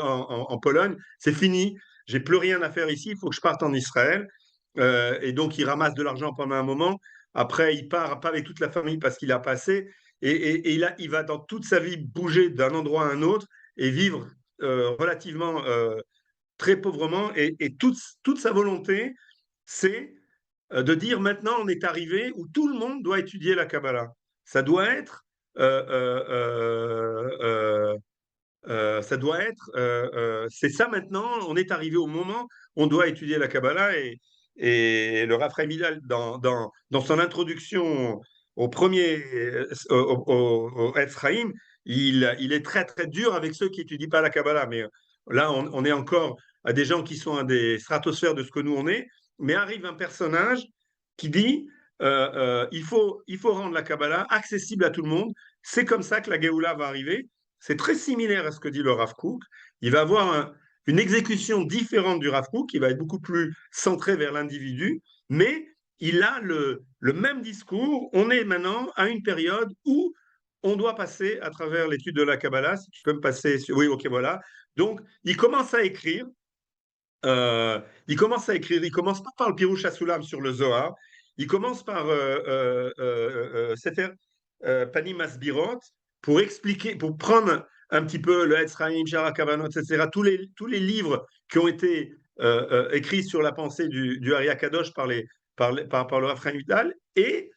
en Pologne, c'est fini, j'ai plus rien à faire ici, il faut que je parte en Israël. Et donc, il ramasse de l'argent pendant un moment. Après, il part pas avec toute la famille parce qu'il a passé. Et il va dans toute sa vie bouger d'un endroit à un autre et vivre relativement très pauvrement. Et toute sa volonté, c'est de dire maintenant, on est arrivé où tout le monde doit étudier la Kabbalah. Ça doit être c'est ça maintenant, on est arrivé au moment où on doit étudier la Kabbalah et le Rav Chaim Vital, dans son introduction au premier, au Etz Chaim, il est très très dur avec ceux qui étudient pas la Kabbalah. Mais là, on est encore à des gens qui sont à des stratosphères de ce que nous on est. Mais arrive un personnage qui dit il faut rendre la Kabbalah accessible à tout le monde. C'est comme ça que la Géoula va arriver. C'est très similaire à ce que dit le Rav Kook. Il va avoir une exécution différente du Rav Kook, qui va être beaucoup plus centré vers l'individu, mais il a le même discours. On est maintenant à une période où on doit passer à travers l'étude de la Kabbalah. Si tu peux me passer... Oui, ok, voilà. Donc, il commence à écrire. Il commence pas par le Pirouche Assoulam sur le Zohar. Il commence par Sefer Panim Masbirot, pour expliquer, pour prendre un petit peu le Etz Chaim, Shara Kavanot, etc., tous les livres qui ont été écrits sur la pensée du Ari Akadosh par le Rav Chaim Vital, et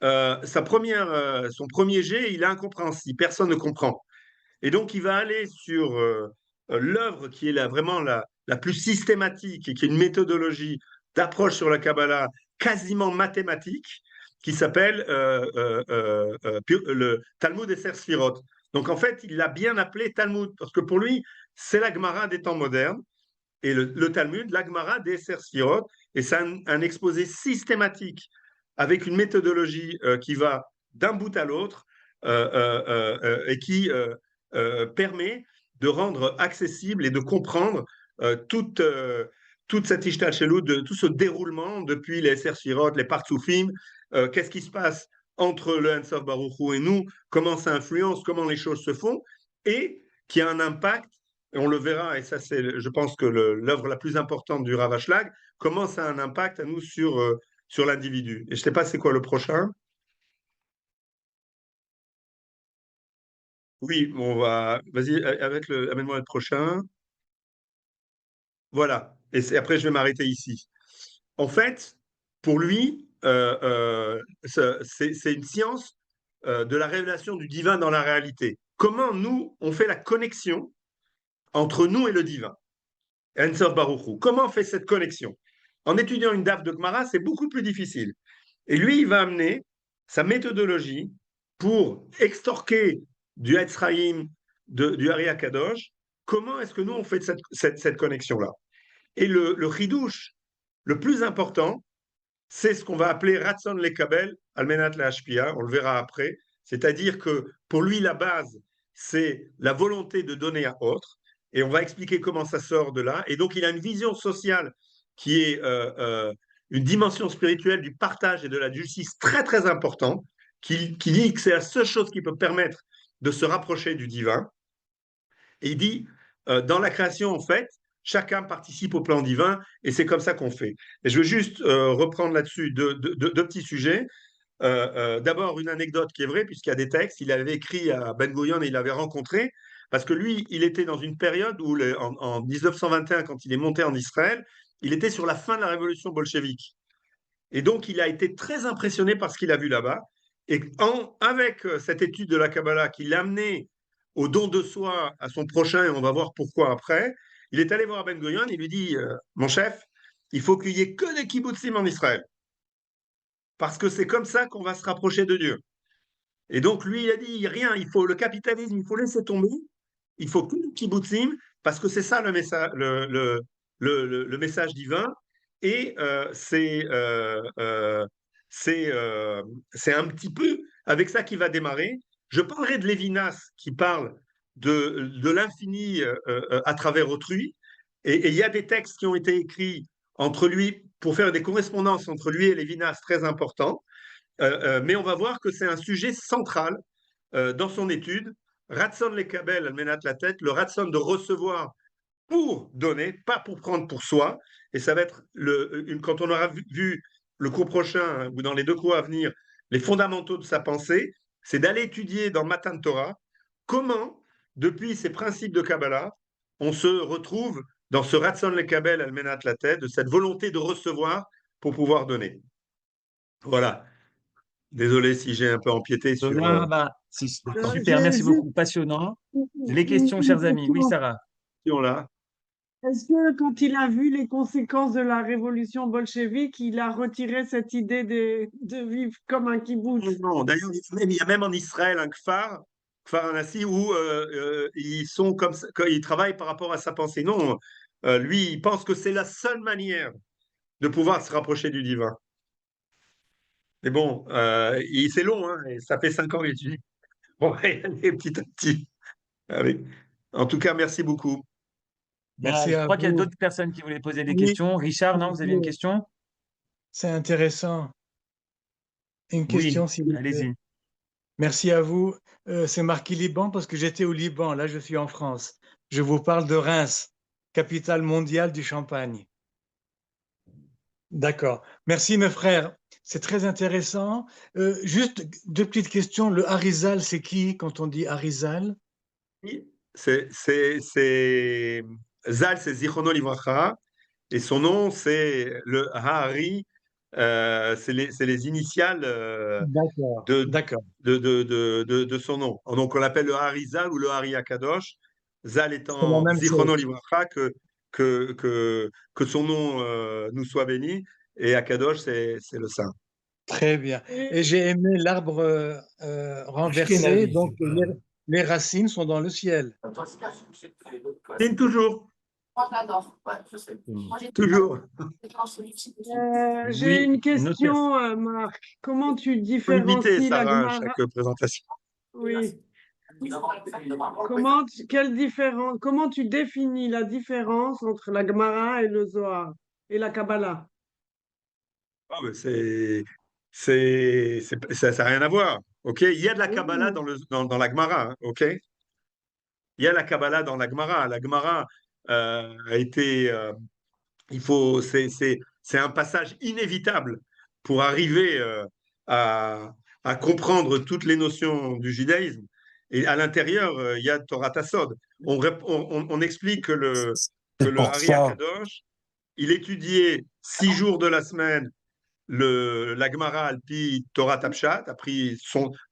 son premier jet, il est incompréhensible, personne ne comprend. Et donc, il va aller sur l'œuvre qui est vraiment la plus systématique et qui est une méthodologie d'approche sur la Kabbalah quasiment mathématique, qui s'appelle le Talmud Esser Sfirot. Donc, en fait, il l'a bien appelé Talmud, parce que pour lui, c'est la Gemara des temps modernes, et le Talmud, la Gemara des Esser Sfirot, et c'est un exposé systématique avec une méthodologie qui va d'un bout à l'autre et qui permet de rendre accessible et de comprendre toute cette ishtalshelut, de tout ce déroulement depuis les Esser Sfirot, les Partsoufim, qu'est-ce qui se passe entre le Ein Sof Baruch Hu et nous, comment ça influence, comment les choses se font, et qui a un impact, et on le verra, et ça c'est, je pense que l'œuvre la plus importante du Rav Ashlag, comment ça a un impact à nous sur sur l'individu. Et je ne sais pas c'est quoi le prochain. Oui, on va. Vas-y, amène-moi le prochain. Voilà. Après, je vais m'arrêter ici. En fait, pour lui, c'est une science de la révélation du divin dans la réalité. Comment nous, on fait la connexion entre nous et le divin? En Sof Baruch Hu. Comment on fait cette connexion? En étudiant une daf de Gemara, c'est beaucoup plus difficile. Et lui, il va amener sa méthodologie pour extorquer du Etzraïm, du Hari Kadosh. Comment est-ce que nous, on fait cette connexion-là? Et le chidouche le plus important, c'est ce qu'on va appeler Ratson Lekabel, Almenat Lahashpia, on le verra après. C'est-à-dire que pour lui, la base, c'est la volonté de donner à autre. Et on va expliquer comment ça sort de là. Et donc, il a une vision sociale qui est une dimension spirituelle du partage et de la justice très, très importante, qui dit que c'est la seule chose qui peut permettre de se rapprocher du divin. Et il dit, dans la création, en fait, chacun participe au plan divin et c'est comme ça qu'on fait. Et je veux juste reprendre là-dessus deux petits sujets. D'abord, une anecdote qui est vraie, puisqu'il y a des textes. Il avait écrit à Ben Gurion et il l'avait rencontré, parce que lui, il était dans une période où, en 1921, quand il est monté en Israël, il était sur la fin de la révolution bolchevique. Et donc, il a été très impressionné par ce qu'il a vu là-bas. Et avec cette étude de la Kabbalah qui l'a amené au don de soi à son prochain, et on va voir pourquoi après, il est allé voir Ben Gurion et il lui dit mon chef, il faut qu'il y ait que des kibbutzim en Israël. Parce que c'est comme ça qu'on va se rapprocher de Dieu. Et donc, lui, il a dit rien, il faut le capitalisme, il faut laisser tomber, il faut que les kibbutzim, parce que c'est ça le message, le message divin. Et c'est un petit peu avec ça qu'il va démarrer. Je parlerai de Lévinas qui parle de l'infini à travers autrui. Et il y a des textes qui ont été écrits entre lui pour faire des correspondances entre lui et Lévinas très importants. Mais on va voir que c'est un sujet central dans son étude. Ratson lekabel almenat la tête, le ratson de recevoir pour donner, pas pour prendre pour soi. Et ça va être, quand on aura vu le cours prochain, hein, ou dans les deux cours à venir, les fondamentaux de sa pensée, c'est d'aller étudier dans Matan Torah comment, depuis ces principes de Kabbalah, on se retrouve dans ce Ratson lekabel almenat la tête, de cette volonté de recevoir pour pouvoir donner. Voilà. Désolé si j'ai un peu empiété sur. C'est super, merci beaucoup, passionnant. Les questions, chers amis. Oui, Sarah. Là. Est-ce que quand il a vu les conséquences de la révolution bolchevique, il a retiré cette idée de vivre comme un kibboutz? Non, d'ailleurs, il y a même en Israël un Kfar Anassi, où ils sont comme ça, ils travaillent par rapport à sa pensée. Non, lui, il pense que c'est la seule manière de pouvoir se rapprocher du divin. Mais bon, c'est long, hein, et ça fait 5 ans qu'il étudie. On va y aller petit à petit. Allez. En tout cas, merci beaucoup. Merci Je à crois qu'il y a vous. d'autres personnes qui voulaient poser des Oui, questions. Richard, non, vous aviez une question? c'est intéressant. Une question, Oui, s'il vous plaît. allez-y. Merci à vous. C'est marqué Liban parce que j'étais au Liban. Là, je suis en France. Je vous parle de Reims, capitale mondiale du champagne. D'accord. Merci, mes frères. C'est très intéressant. Juste deux petites questions. Le Harizal, c'est qui quand on dit Harizal? C'est Zal, c'est Zichrono Livracha, et son nom, c'est le Ha'ari, c'est les initiales D'accord, de, d'accord. de son nom. Donc, on l'appelle le Ha'ari Zal ou le Ha'ari Akadosh. Zal C'est la étant même Zichrono chose. Livracha, que son nom nous soit béni, et Akadosh, c'est le saint. Très bien. Et j'ai aimé l'arbre renversé, donc les racines sont dans le ciel. Signe toujours, toujours. J'ai une Oui, une autre personne. question, Marc. Comment tu Il faut imiter différencies la Sarah à Gemara? chaque présentation. Oui. Comment tu définis la différence entre la Gemara et le Zohar et la Kabbalah? Ah, mais ça n'a rien à voir. Ok, il y a de la Kabbalah Oui. dans la Gemara. Ok, il y a la Kabbalah dans la Gemara. La Gemara a été, c'est un passage inévitable pour arriver à comprendre toutes les notions du judaïsme. Et à l'intérieur, il y a Torah Tassod. On explique que le C'est pour Ari ça. Akadosh, il étudiait 6 jours de la semaine la Gemara Alpi Torah Tapshat,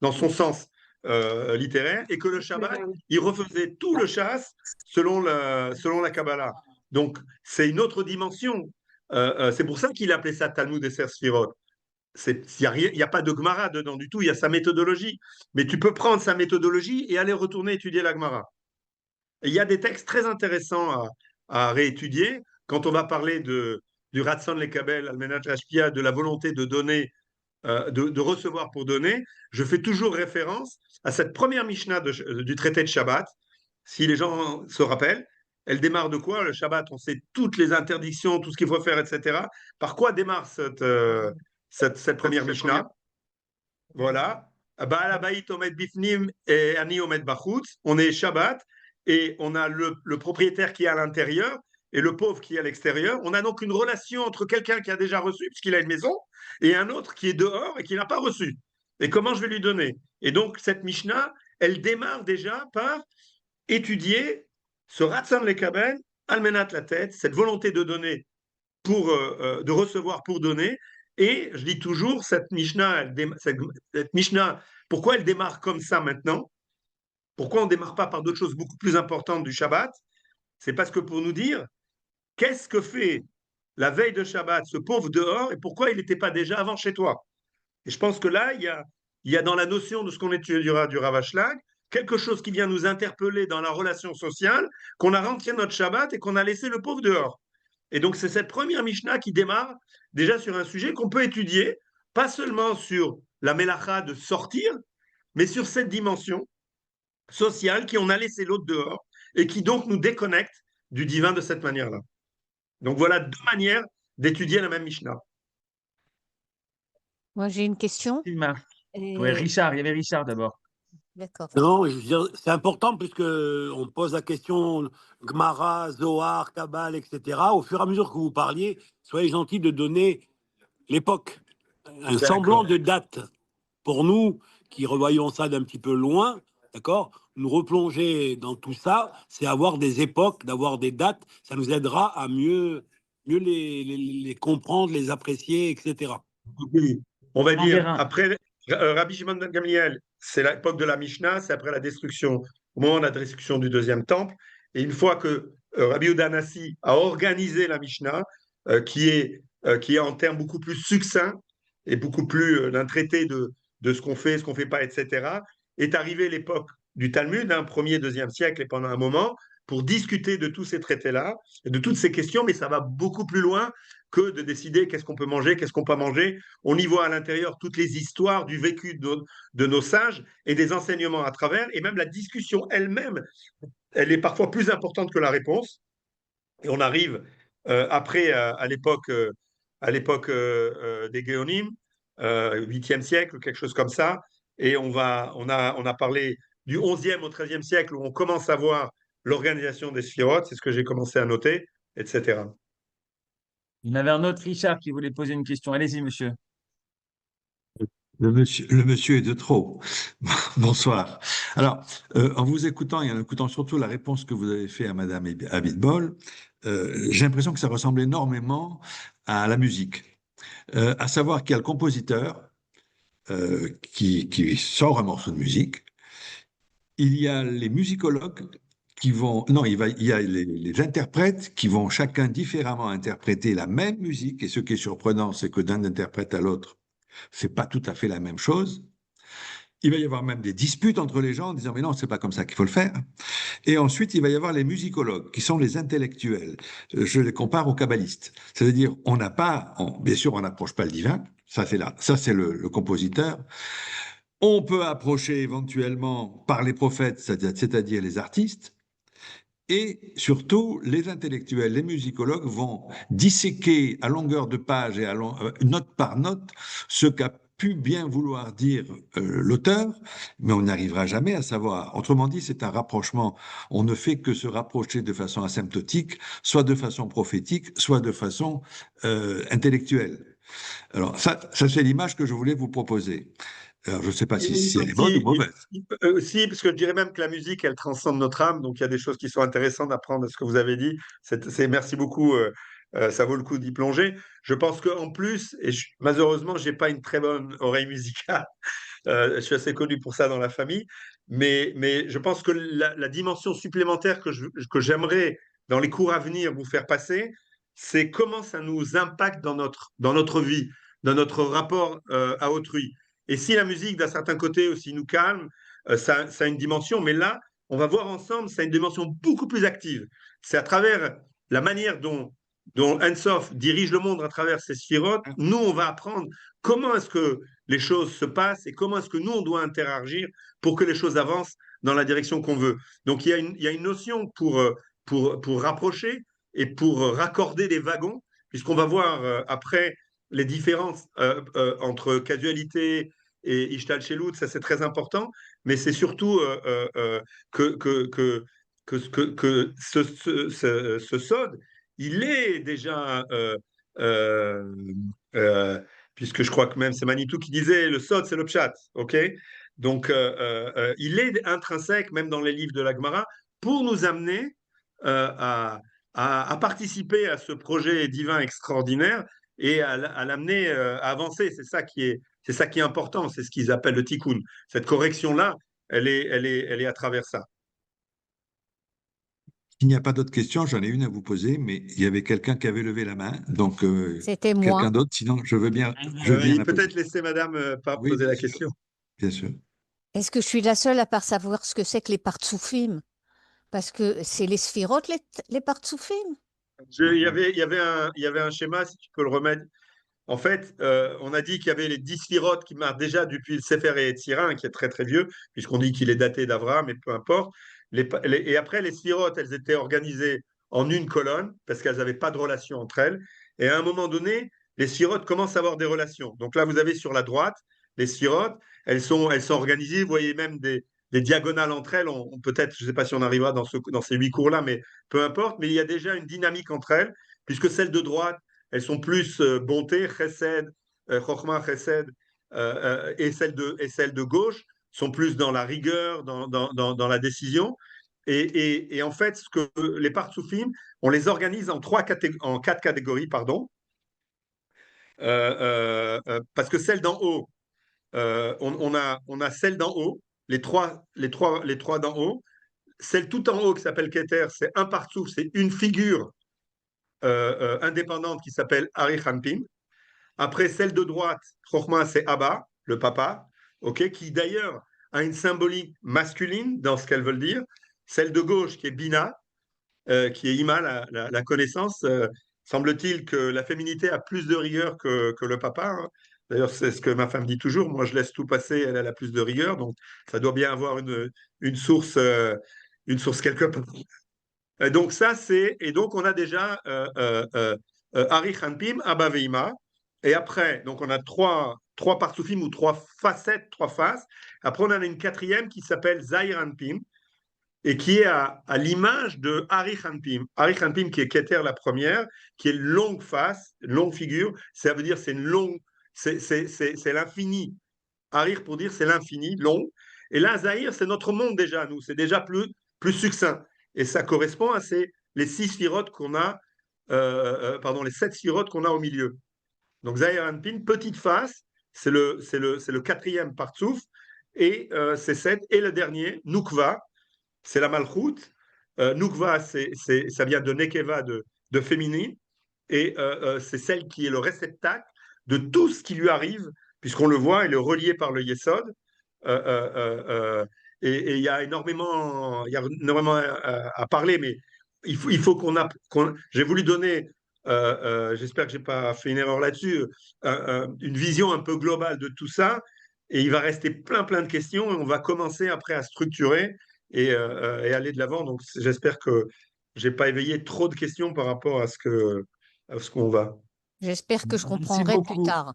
dans son sens littéraire, et que le Shabbat, il refaisait tout le chasse selon la Kabbalah. Donc, c'est une autre dimension. C'est pour ça qu'il appelait ça Talmud et Sphirot. Il n'y a pas de Gemara dedans du tout, il y a sa méthodologie. Mais tu peux prendre sa méthodologie et aller retourner étudier la Gemara. Et il y a des textes très intéressants à réétudier quand on va parler du Ratson Lekabel, Almenat Rashpia, de la volonté de donner, de recevoir pour donner. Je fais toujours référence à cette première Mishnah du traité de Shabbat. Si les gens se rappellent, elle démarre de quoi? Le Shabbat, on sait toutes les interdictions, tout ce qu'il faut faire, etc. Par quoi démarre cette première Mishnah? Voilà. Baal Habayit omed bifnim et ani omed bachutz. On est Shabbat et on a le propriétaire qui est à l'intérieur et le pauvre qui est à l'extérieur. On a donc une relation entre quelqu'un qui a déjà reçu, puisqu'il a une maison, et un autre qui est dehors et qui n'a pas reçu. Et comment je vais lui donner? Et donc, cette Mishnah, elle démarre déjà par étudier ce Ratzon Lekaben, Almenat la tête, cette volonté de donner, de recevoir pour donner. Et je dis toujours, cette Mishnah, pourquoi elle démarre comme ça maintenant? Pourquoi on ne démarre pas par d'autres choses beaucoup plus importantes du Shabbat? C'est parce que pour nous dire, qu'est-ce que fait la veille de Shabbat ce pauvre dehors et pourquoi il n'était pas déjà avant chez toi? Et je pense que là, il y a dans la notion de ce qu'on étudiera du Rav Ashlag, quelque chose qui vient nous interpeller dans la relation sociale, qu'on a rentré notre Shabbat et qu'on a laissé le pauvre dehors. Et donc, c'est cette première Mishnah qui démarre déjà sur un sujet qu'on peut étudier, pas seulement sur la Melacha de sortir, mais sur cette dimension sociale qui on a laissé l'autre dehors et qui donc nous déconnecte du divin de cette manière-là. Donc, voilà deux manières d'étudier la même Mishnah. Moi, j'ai une question. Oui, Richard, il y avait Richard d'abord. D'accord. Non, je veux dire, c'est important puisque on pose la question Gemara, Zohar, Kabbal, etc. Au fur et à mesure que vous parliez, soyez gentils de donner l'époque, un semblant de date. Pour nous, qui revoyons ça d'un petit peu loin, d'accord, nous replonger dans tout ça, c'est avoir des époques, d'avoir des dates, ça nous aidera à mieux les comprendre, les apprécier, etc. On va dire, après Rabbi Shimon ben Gamliel, c'est l'époque de la Mishnah, c'est après la destruction, au moment de la destruction du deuxième temple. Et une fois que Rabbi Yehuda Hanassi a organisé la Mishnah, qui est en termes beaucoup plus succincts et beaucoup plus d'un traité de ce qu'on fait, ce qu'on ne fait pas, etc., est arrivée l'époque du Talmud, premier, deuxième siècle, et pendant un moment, pour discuter de tous ces traités-là, de toutes ces questions, mais ça va beaucoup plus loin que de décider qu'est-ce qu'on peut manger, qu'est-ce qu'on peut pas manger. On y voit à l'intérieur toutes les histoires du vécu de nos sages et des enseignements à travers, et même la discussion elle-même, elle est parfois plus importante que la réponse. Et on arrive après à l'époque des Géonim, 8e siècle, quelque chose comme ça, et on a parlé du 11e au 13e siècle où on commence à voir l'organisation des sphirotes, c'est ce que j'ai commencé à noter, etc. Il y avait un autre Richard qui voulait poser une question. Allez-y, monsieur. Le monsieur est de trop. Bonsoir. Alors, en vous écoutant et en écoutant surtout la réponse que vous avez faite à Madame Abitbol, j'ai l'impression que ça ressemble énormément à la musique. À savoir qu'il y a le compositeur qui sort un morceau de musique. Il y a les musicologues qui vont... Non, il y a les interprètes qui vont chacun différemment interpréter la même musique. Et ce qui est surprenant, c'est que d'un interprète à l'autre, c'est pas tout à fait la même chose. Il va y avoir même des disputes entre les gens en disant mais non, c'est pas comme ça qu'il faut le faire. Et ensuite, il va y avoir les musicologues qui sont les intellectuels. Je les compare aux kabbalistes. C'est-à-dire, bien sûr, on n'approche pas le divin. Ça, c'est le compositeur. On peut approcher éventuellement par les prophètes, c'est-à-dire les artistes. Et surtout, les intellectuels, les musicologues vont disséquer à longueur de page et note par note ce qu'a pu bien vouloir dire l'auteur, mais on n'arrivera jamais à savoir. Autrement dit, c'est un rapprochement. On ne fait que se rapprocher de façon asymptotique, soit de façon prophétique, soit de façon intellectuelle. Alors, ça c'est l'image que je voulais vous proposer. Alors, je ne sais pas si Et c'est bonne ou mauvaise. si, parce que je dirais même que la musique, elle transcende notre âme, donc il y a des choses qui sont intéressantes à prendre de ce que vous avez dit. Merci beaucoup, ça vaut le coup d'y plonger. Je pense qu'en plus, malheureusement, j'ai pas une très bonne oreille musicale, je suis assez connu pour ça dans la famille, mais je pense que la dimension supplémentaire que j'aimerais dans les cours à venir vous faire passer, c'est comment ça nous impacte dans notre vie, dans notre rapport à autrui. Et si la musique, d'un certain côté aussi, nous calme, ça a une dimension, mais là, on va voir ensemble, ça a une dimension beaucoup plus active. C'est à travers la manière dont Ensof dirige le monde à travers ses sphirotes, nous, on va apprendre comment est-ce que les choses se passent et comment est-ce que nous, on doit interagir pour que les choses avancent dans la direction qu'on veut. Donc, il y a une notion pour rapprocher et pour raccorder les wagons, puisqu'on va voir après les différences entre casualité et Ishtal Shelut, ça c'est très important, mais c'est surtout que ce sod, il est déjà, euh, puisque je crois que même c'est Manitou qui disait, le sod c'est le pshat, ok? Donc il est intrinsèque même dans les livres de la Gemara pour nous amener euh, à, à participer à ce projet divin extraordinaire et à l'amener à avancer. C'est ça qui est important, c'est ce qu'ils appellent le tikkun. Cette correction-là, elle est à travers ça. S'il n'y a pas d'autres questions, j'en ai une à vous poser, mais il y avait quelqu'un qui avait levé la main, donc C'était quelqu'un moi. d'autre, sinon je veux bien la poser. Peut-être laisser Madame pas Oui, poser bien la sûr, question. bien sûr. Est-ce que je suis la seule à pas savoir ce que c'est que les partsoufim? Parce que c'est les sphirotes, les partsoufim. Il y avait un schéma, si tu peux le remettre. En fait, on a dit qu'il y avait les 10 sphirotes qui marquent déjà depuis le Sefer et Yetzira, qui est très très vieux, puisqu'on dit qu'il est daté d'Abraham, mais peu importe. Et après, les sphirotes, elles étaient organisées en une colonne, parce qu'elles n'avaient pas de relation entre elles. Et à un moment donné, les sphirotes commencent à avoir des relations. Donc là, vous avez sur la droite, les sphirotes, elles sont organisées, vous voyez même des diagonales entre elles. Peut-être, je ne sais pas si on arrivera dans ces 8 cours-là, mais peu importe. Mais il y a déjà une dynamique entre elles, puisque celle de droite, elles sont plus bonté, chesed, chokhmah, chesed, et celle de gauche sont plus dans la rigueur, dans la décision. Et en fait, ce que les partsoufim, on les organise en 4 catégories, pardon, parce que celle d'en haut, on a celle d'en haut, les trois d'en haut, celle tout en haut qui s'appelle Keter, c'est un partsouf, c'est une figure indépendante qui s'appelle Ari Hanpin. Après, celle de droite, Chokhmah, c'est Abba, le papa, ok, qui d'ailleurs a une symbolique masculine dans ce qu'elles veulent dire. Celle de gauche, qui est Bina, qui est Ima, la connaissance. Semble-t-il que la féminité a plus de rigueur que le papa, hein. D'ailleurs, c'est ce que ma femme dit toujours. Moi, je laisse tout passer, elle a plus de rigueur. Donc, ça doit bien avoir une source quelque part. Donc, ça, et donc, on a déjà Ari Hanpim, Abba Veima. Et après, donc on a trois parsoufim ou trois facettes, trois faces. Après, on en a une quatrième qui s'appelle Zahir Hanpim et qui est à l'image de Ari Hanpim. Ari Hanpim qui est Keter la première, qui est une longue face, une longue figure. Ça veut dire c'est une longue, c'est l'infini. Arir pour dire c'est l'infini, long. Et là, Zahir, c'est notre monde déjà, nous. C'est déjà plus succinct. Et ça correspond à les 6 sphirotes qu'on a, les 7 sphirotes qu'on a au milieu. Donc Zahir Anpin, petite face, c'est le quatrième partsouf, et c'est 7. Et le dernier, Nukva, c'est la Malchut. Nukva, ça vient de Nekeva, de féminine, et c'est celle qui est le réceptacle de tout ce qui lui arrive, puisqu'on le voit, elle est reliée par le Yesod. Et il y a énormément à parler, mais il faut j'ai voulu donner, j'espère que je n'ai pas fait une erreur là-dessus, une vision un peu globale de tout ça, et il va rester plein de questions, et on va commencer après à structurer et aller de l'avant. Donc j'espère que je n'ai pas éveillé trop de questions par rapport à ce qu'on va. J'espère que je Merci comprendrai plus beaucoup. tard.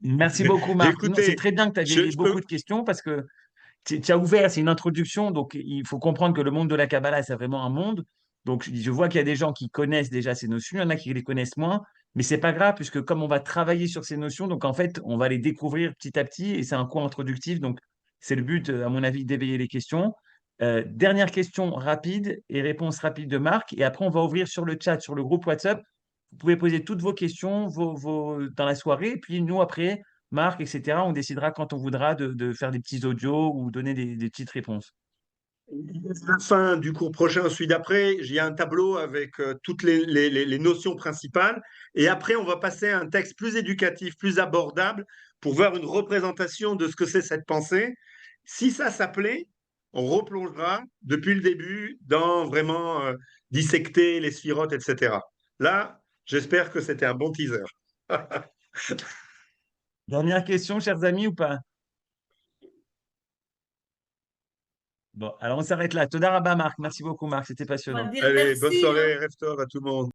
Merci beaucoup, Marc. Non, Écoutez, c'est très bien que tu avais beaucoup de questions parce que tu as ouvert, c'est une introduction, donc il faut comprendre que le monde de la Kabbalah, c'est vraiment un monde. Donc je vois qu'il y a des gens qui connaissent déjà ces notions, il y en a qui les connaissent moins. Mais c'est pas grave, puisque comme on va travailler sur ces notions, donc en fait, on va les découvrir petit à petit et c'est un cours introductif. Donc, c'est le but, à mon avis, d'éveiller les questions. Dernière question rapide et réponse rapide de Marc. Et après, on va ouvrir sur le chat, sur le groupe WhatsApp. Vous pouvez poser toutes vos questions dans la soirée. Puis nous, après, Marc, etc., on décidera quand on voudra de faire des petits audios ou donner des petites réponses. À la fin du cours prochain, celui d'après, il y a un tableau avec toutes les notions principales. Et après, on va passer à un texte plus éducatif, plus abordable, pour voir une représentation de ce que c'est cette pensée. Si ça plaît, on replongera depuis le début dans vraiment dissecter les sphirotes, etc. Là, j'espère que c'était un bon teaser. Dernière question, chers amis, ou pas? Bon, alors on s'arrête là. Toda Rabba, Marc. Merci beaucoup, Marc. C'était On va passionnant. dire Allez, bonne merci, hein. soirée, rêve à tout le monde.